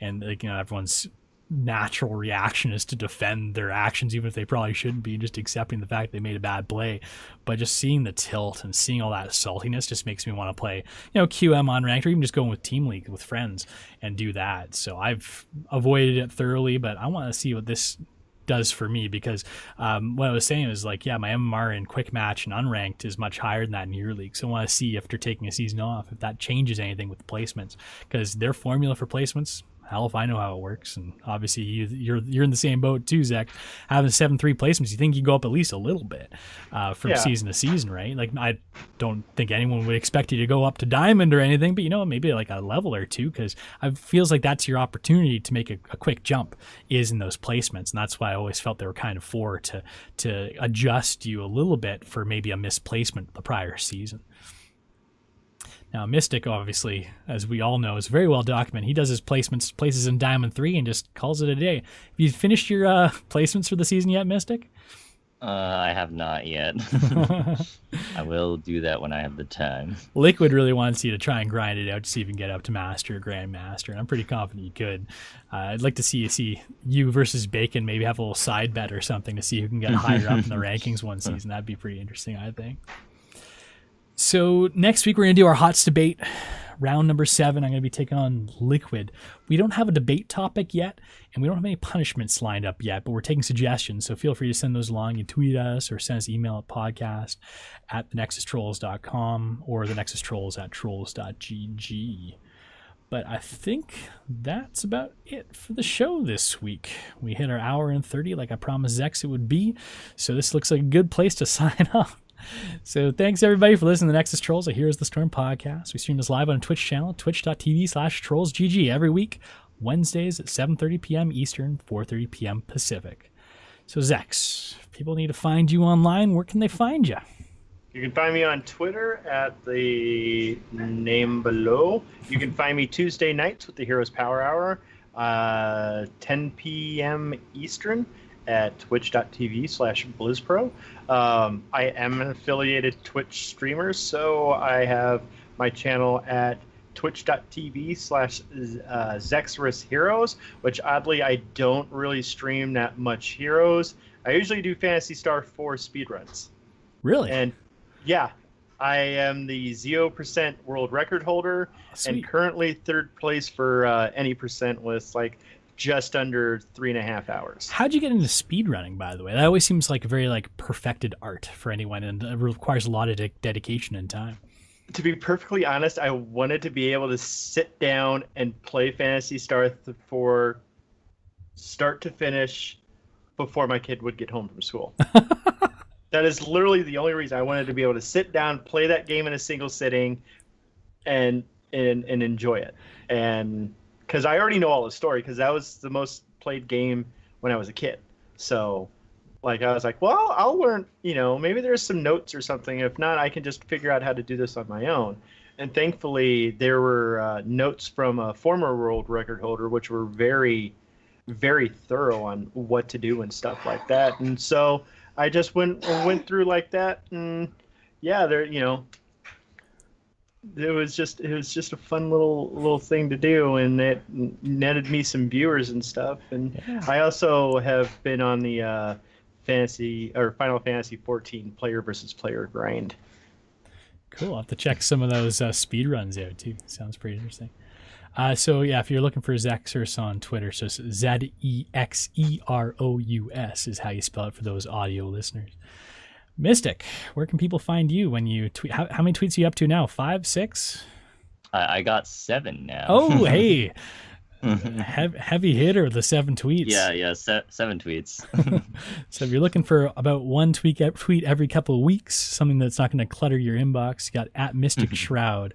and everyone's natural reaction is to defend their actions, even if they probably shouldn't be, just accepting the fact they made a bad play. But just seeing the tilt and seeing all that saltiness just makes me want to play, QM on ranked, or even just going with Team League with friends and do that. So I've avoided it thoroughly, but I want to see what this does for me, because what I was saying is my MMR in quick match and unranked is much higher than that in Hero League. So I want to see, after taking a season off, if that changes anything with the placements, because their formula for placements, hell if I know how it works. And obviously you're in the same boat too, Zach. Having 7-3 placements, you think you go up at least a little bit from season to season, right? I don't think anyone would expect you to go up to diamond or anything, but maybe a level or two, because it feels like that's your opportunity to make a quick jump is in those placements. And that's why I always felt they were kind of to adjust you a little bit for maybe a misplacement the prior season. Now, Mystic, obviously, as we all know, is very well documented. He does his places in Diamond 3 and just calls it a day. Have you finished your placements for the season yet, Mystic? I have not yet. I will do that when I have the time. Liquid really wants you to try and grind it out to see if you can get up to Master or Grandmaster, and I'm pretty confident you could. I'd like to see you versus Bacon, maybe have a little side bet or something to see who can get higher up in the rankings one season. That'd be pretty interesting, I think. So next week we're going to do our HOTS debate. Round number 7, I'm going to be taking on Liquid. We don't have a debate topic yet, and we don't have any punishments lined up yet, but we're taking suggestions, so feel free to send those along. You tweet us or send us email at podcast@thenexustrolls.com or thenexustrolls@trolls.gg. But I think that's about it for the show this week. We hit our hour and 30 like I promised Zex it would be, so this looks like a good place to sign off. So thanks everybody for listening to the Nexus Trolls, a Heroes of the Storm podcast. We stream this live on Twitch channel, twitch.tv/trollsgg every week, Wednesdays at 7:30 p.m. Eastern, 4:30 p.m. Pacific. So Zex, if people need to find you online, where can they find you? You can find me on Twitter at the name below. You can find me Tuesday nights with the Heroes Power Hour, 10 p.m. Eastern at twitch.tv/BlizzPro. I am an affiliated Twitch streamer, so I have my channel at twitch.tv/Zexorus Heroes, which oddly I don't really stream that much Heroes. I usually do Phantasy Star 4 speedruns. Really? And yeah, I am the 0% world record holder and currently third place for any percent with like just under 3.5 hours. How'd you get into speedrunning, by the way? That always seems like a very perfected art for anyone, and it requires a lot of dedication and time. To be perfectly honest, I wanted to be able to sit down and play Phantasy Star for start to finish before my kid would get home from school. That is literally the only reason I wanted to be able to sit down, play that game in a single sitting, and enjoy it. And because I already know all the story, because that was the most played game when I was a kid. So, I was like, well, I'll learn, maybe there's some notes or something. If not, I can just figure out how to do this on my own. And thankfully, there were notes from a former world record holder, which were very, very thorough on what to do and stuff like that. And so I just went through like that, and yeah, it was just a fun little thing to do, and it netted me some viewers and stuff. And yeah. I also have been on the Final Fantasy 14 player versus player grind. Cool. I'll have to check some of those speed runs out too. Sounds pretty interesting. So yeah, if you're looking for Zexorus on Twitter, so Zexerous is how you spell it for those audio listeners. Mystic, where can people find you when you tweet? How many tweets are you up to now? 5, 6? I got 7 now. Oh, hey. Heavy hitter, the 7 tweets. Yeah, 7 tweets. So if you're looking for about one tweet every couple of weeks, something that's not going to clutter your inbox, you got at Mystic Shroud.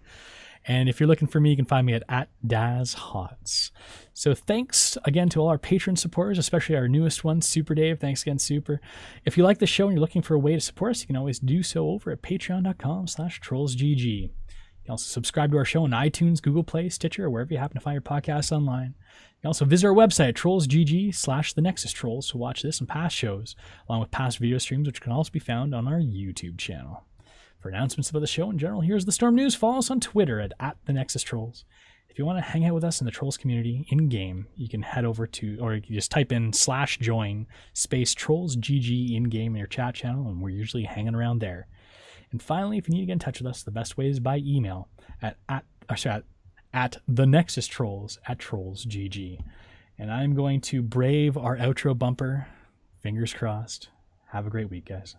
And if you're looking for me, you can find me at DazHots. So thanks again to all our Patreon supporters, especially our newest one, Super Dave. Thanks again, Super. If you like the show and you're looking for a way to support us, you can always do so over at patreon.com/trollsgg. You can also subscribe to our show on iTunes, Google Play, Stitcher, or wherever you happen to find your podcasts online. You can also visit our website at trollsgg/thenexustrolls to watch this and past shows, along with past video streams, which can also be found on our YouTube channel. For announcements about the show in general, here's the Storm News. Follow us on Twitter at @TheNexusTrolls. If you want to hang out with us in the Trolls community in-game, you can head over to, or you can just type in /join /TrollsGG in-game in your chat channel, and we're usually hanging around there. And finally, if you need to get in touch with us, the best way is by email at thenexustrolls@trollsgg. And I'm going to brave our outro bumper. Fingers crossed. Have a great week, guys.